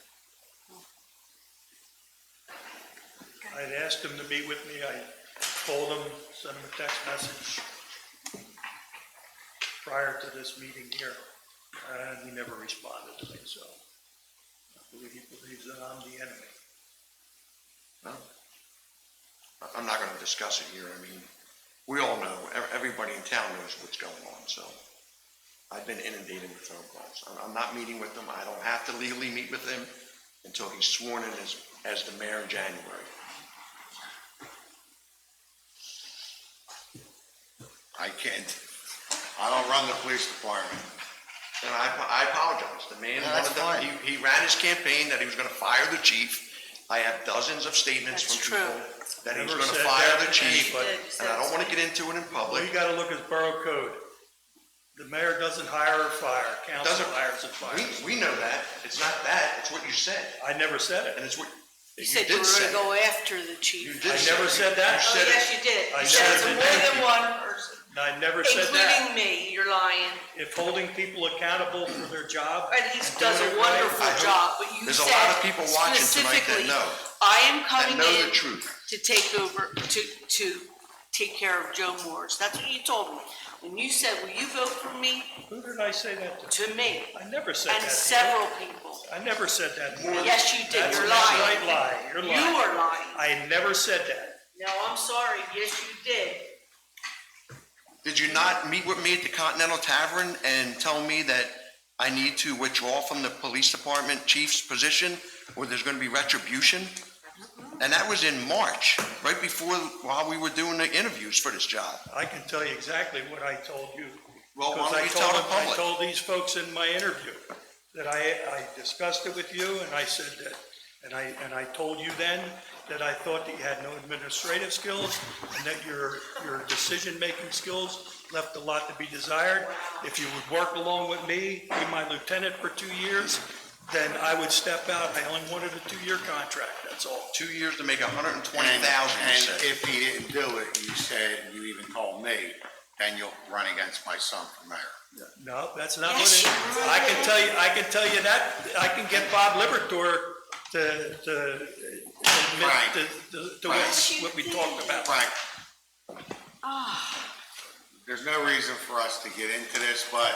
I'd asked him to meet with me. I told him, send him a text message prior to this meeting here, and he never responded to me, so I believe he believes that I'm the enemy. No. I'm not gonna discuss it here. I mean, we all know, everybody in town knows what's going on, so I've been inundated with phone calls. I'm not meeting with him. I don't have to legally meet with him until he's sworn in as the mayor in January. I don't run the police department. And I apologize. The man No, that's wanted to, fine. he ran his campaign that he was gonna fire the chief. I have dozens of statements That's from people true. that he was Never gonna said fire that, the chief, but- and I don't wanna get into it in Well, public. you gotta look at borough code. The mayor doesn't hire or fire, council Doesn't- hires and fires. We know that. It's not that. It's what you said. I never said And it. it's what, You said you did were say gonna it. go after the You chief. did I say never it. said that. You Oh, said it. yes, you did. I You said it's never more did. than one person, I never said that. including me. You're lying. If holding people accountable for their job. And he and does doing a it right, wonderful I hope- job, but you There's a lot of said people watching tonight that specifically, know, I am that coming know the in truth. to take over, to take care of Joe Morris. That's what you told me. When you said, will you vote for me? Who did I say that to? To me, I never said that and to you. several people. I never said that to you. Yes, you did. That's You're an lying. outright lie. You're lying. You are lying. I never said that. No, I'm sorry. Yes, you did. Did you not meet with me at the Continental Tavern and tell me that I need to withdraw from the police department chief's position, or there's gonna be retribution? And that was in March, right before, while we were doing the interviews for this job. I can tell you exactly what I told you. Well, why Because don't I you told tell the them- I public? told these folks in my interview that I discussed it with you, and I said that, and I told you then that I thought that you had no administrative skills, and that your decision-making skills left a lot to be desired. If you would work along with me, be my lieutenant for 2 years, then I would step out. I only wanted a 2-year contract, that's all. 2 years to make $120,000, you And said. if he didn't do it, you said, you even told me, then you'll run against my son for mayor. No, that's not what Yes, it, you I can tell you that, I can get Bob Libertor to admit Frank. to Yes, you what we did. talked about. Frank, There's no reason for us to get into this, but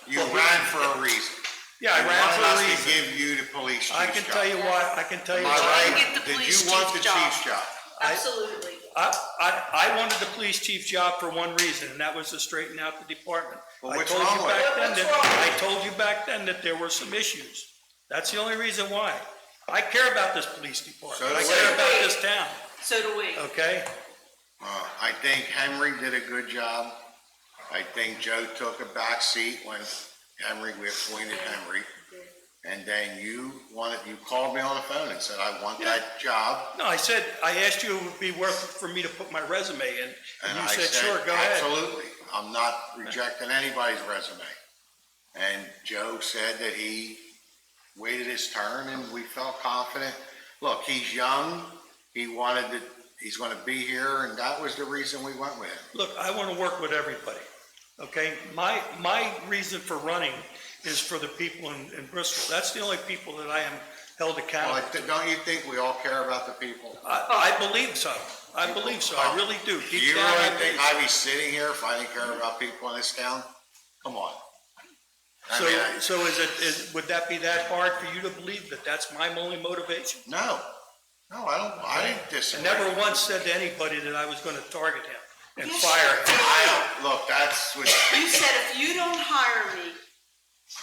you well, ran for a reason. Yeah, I You ran for a wanted us reason. to give you the police chief's I job. can tell you why, I can tell you Am I why. right? Get the Did police you want the chief's job. chief's job? Absolutely. I wanted the police chief's job for one reason, and that was to straighten out the department. Well, I what's told wrong you with back it? then What's that- wrong? I told you back then that there were some issues. That's the only reason why. I care about this police department. So I do care we. about this town, So do we. okay? I think Henry did a good job. I think Joe took a back seat when we appointed Henry. And then you called me on the phone and said, I want that job. No, I asked you if it would be worth it for me to put my resume in, and And you I said, sure, go ahead. absolutely. I'm not rejecting anybody's resume. And Joe said that he waited his turn and we felt confident. Look, he's young. He's gonna be here, and that was the reason we went with him. Look, I want to work with everybody, okay? My reason for running is for the people in Bristol. That's the only people that I am held Well, accountable to. don't you think we all care about the people? I believe so. I believe so. I really do. Do Deep you down, I really believe think so. I'd be sitting here if I didn't care about people in this town? Come on. I So, mean, so would that be that hard for you to believe that that's my only motivation? no, I didn't I disagree. never once said to anybody that I was going to target him and Yes, fire you him. Look, that's what, You said if you don't hire me,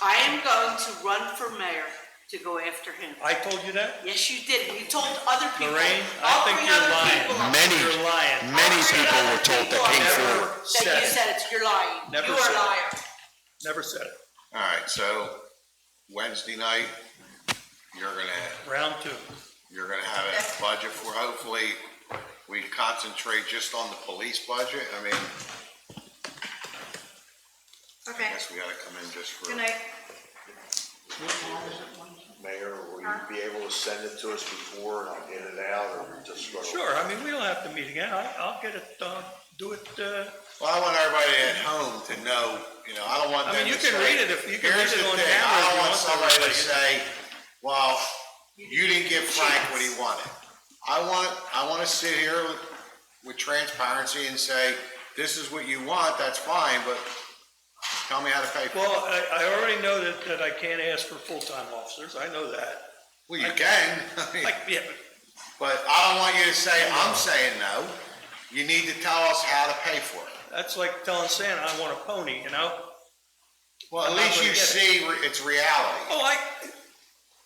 I am going to run for mayor to go after him. I told you that? Yes, you did. You told other people. Lorraine, I I'll think bring you're other lying. people up. You're lying. many people were told to pay for it. Never That said you it. said it. You're lying. Never You are said a it. liar. Never said it. All right, so Wednesday night, you're Round two. gonna have a budget for, hopefully, we concentrate just on the police budget. I mean, I Okay, guess we gotta come in just for. good night. Mayor, will you be able to send it to us before and I'll get it out, or we just go? Sure, I mean, we don't have to meet again. I'll get it, do it, Well, I want everybody at home to know, I don't want I them mean, to you can say- read it if you can Here's read it the on thing, camera I if don't you want want to, somebody to but- say, well, you didn't give Frank what he wanted. I want to sit here with transparency and say, this is what you want, that's fine, but tell me how to pay for it. well, I already know that I can't ask for full-time officers. I know that. Well, you can, I mean, Like, yeah, but I don't want you to say, I'm saying no. You need to tell us how to pay for it. that's like telling Santa I want a pony, you know? Well, at I'm not least gonna you get it. see it's reality. Oh,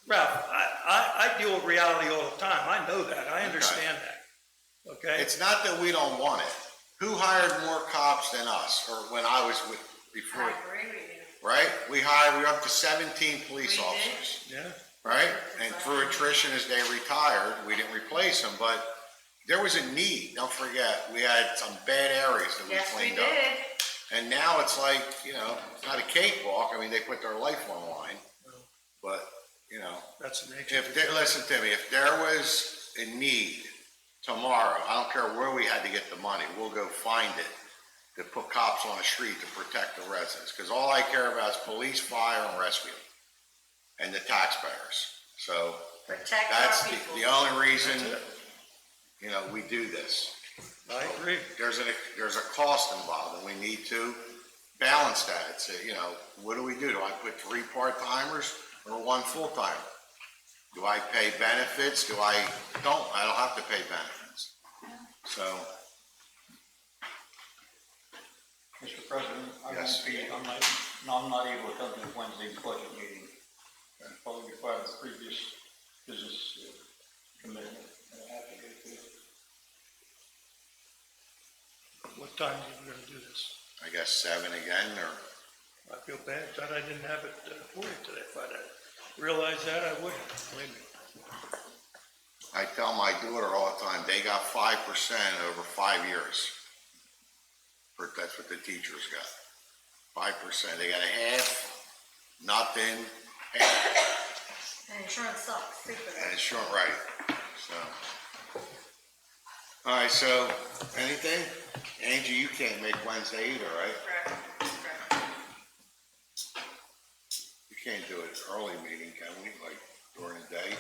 Ralph, I deal with reality all the time. I know that. I understand that. Okay? It's not that we don't want it. Who hired more cops than us, or when I was with, before, agree with you. right? We're up to 17 police We did. officers, Yeah. right? And through attrition as they retired, we didn't replace them, but there was a need. Don't forget, we had some bad areas that we Yes, we cleaned up. did. And now it's like, it's not a cakewalk. I mean, they put their life on the line. But, That's the nature. listen to me, if there was a need tomorrow, I don't care where we had to get the money, we'll go find it to put cops on the street to protect the residents. Because all I care about is police, fire, and rescue, and the taxpayers. So Protect that's our people. the only reason, we do this. I agree. There's a cost involved, and we need to balance that. It's what do we do? Do I put 3 part-timers or 1 full-timer? Do I pay benefits? I don't have to pay benefits. So, Mr. President, Yes. I'm not able to come to Wednesday's budget meeting. Probably by the previous business commitment that I have to go to. What time are you gonna do this? I guess 7 again, or, I feel bad that I didn't have it for you today. If I'd realized that, I wouldn't, believe me. I tell my daughter all the time, they got 5% over 5 years. That's what the teachers got. 5%. They got a half, nothing, half. And insurance sucks, too, for And that. it's short, right, so. All right, so, anything? Angie, you can't make Wednesday either, right? Correct. You can't do an early meeting, can we, like during the day?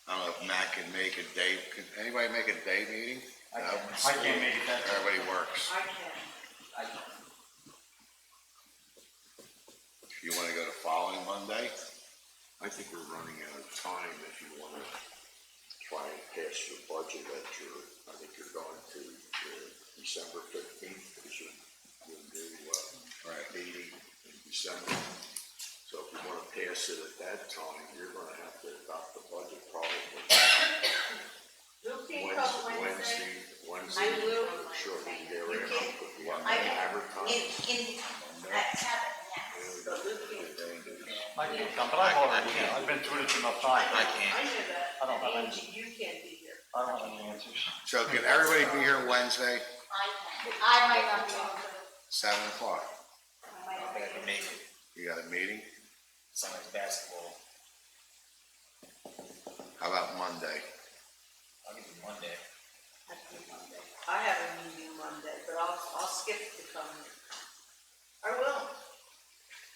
I don't know if Mac that can make a day, could anybody make a day meeting? I No? can't make it that. Everybody works. I can. If you wanna go to following Monday, I think we're running out of time if you wanna try and pass your budget at your, I think you're going to December 15th, is your new, Right. meeting in December. So if you wanna pass it at that time, you're gonna have to adopt the budget probably Wednesday. I will. Shortly You thereafter, can't- put the I can, advertising. At 7, yes. But Luke can't. I can't come, but I've already, I've been through this enough times. I know that. I don't have any- Angie, you can't be here. I don't have any answers. so can everybody be here Wednesday, I can. I might not be able to. 7:00? I might not be able to. You got a meeting? Summer's basketball, How about Monday? I'll give you Monday. I can Monday. I have a meeting Monday, but I'll skip the coming. I will.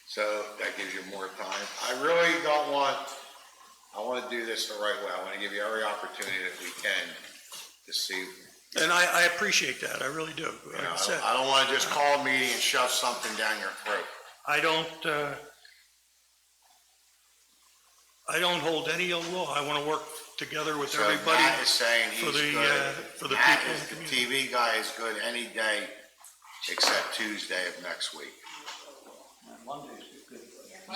So that gives you more time. I really don't want, I wanna do this the right way. I wanna give you every opportunity that we can to see. And I appreciate that, I really do. You Like know, I said, I don't wanna just call a meeting and shove something down your throat. I don't hold any ill will. I want to work together with So everybody. Matt is saying for he's the, good. for the Matt people in is- the the community. TV guy is good any day except Tuesday of next week. Monday's good.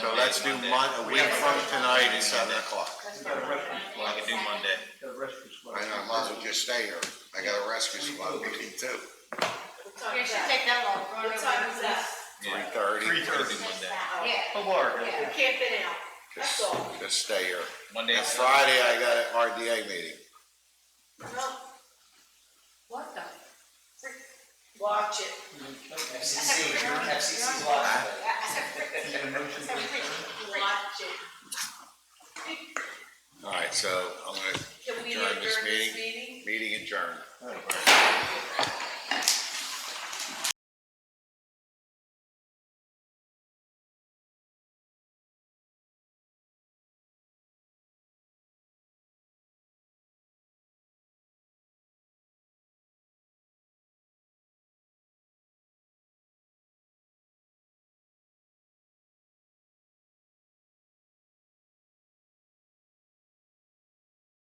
So let's do a week from tonight at 7:00. Well, I can do Monday. Got a rescue squad. I know, I might as well just stay here. I got a rescue squad meeting too. What time It is should that? take that long. What time is that? 3:30. 3:30 Monday. Yeah. Oh, Laura, Yeah, camping out. That's all. Just stay here. Monday. And Friday, I got an RDA meeting. No. What the? Watch it. FCC's live. Need a motion to adjourn? Watch it. All right, so I'm gonna Can we adjourn this adjourn this meeting. meeting? Meeting adjourned. All right.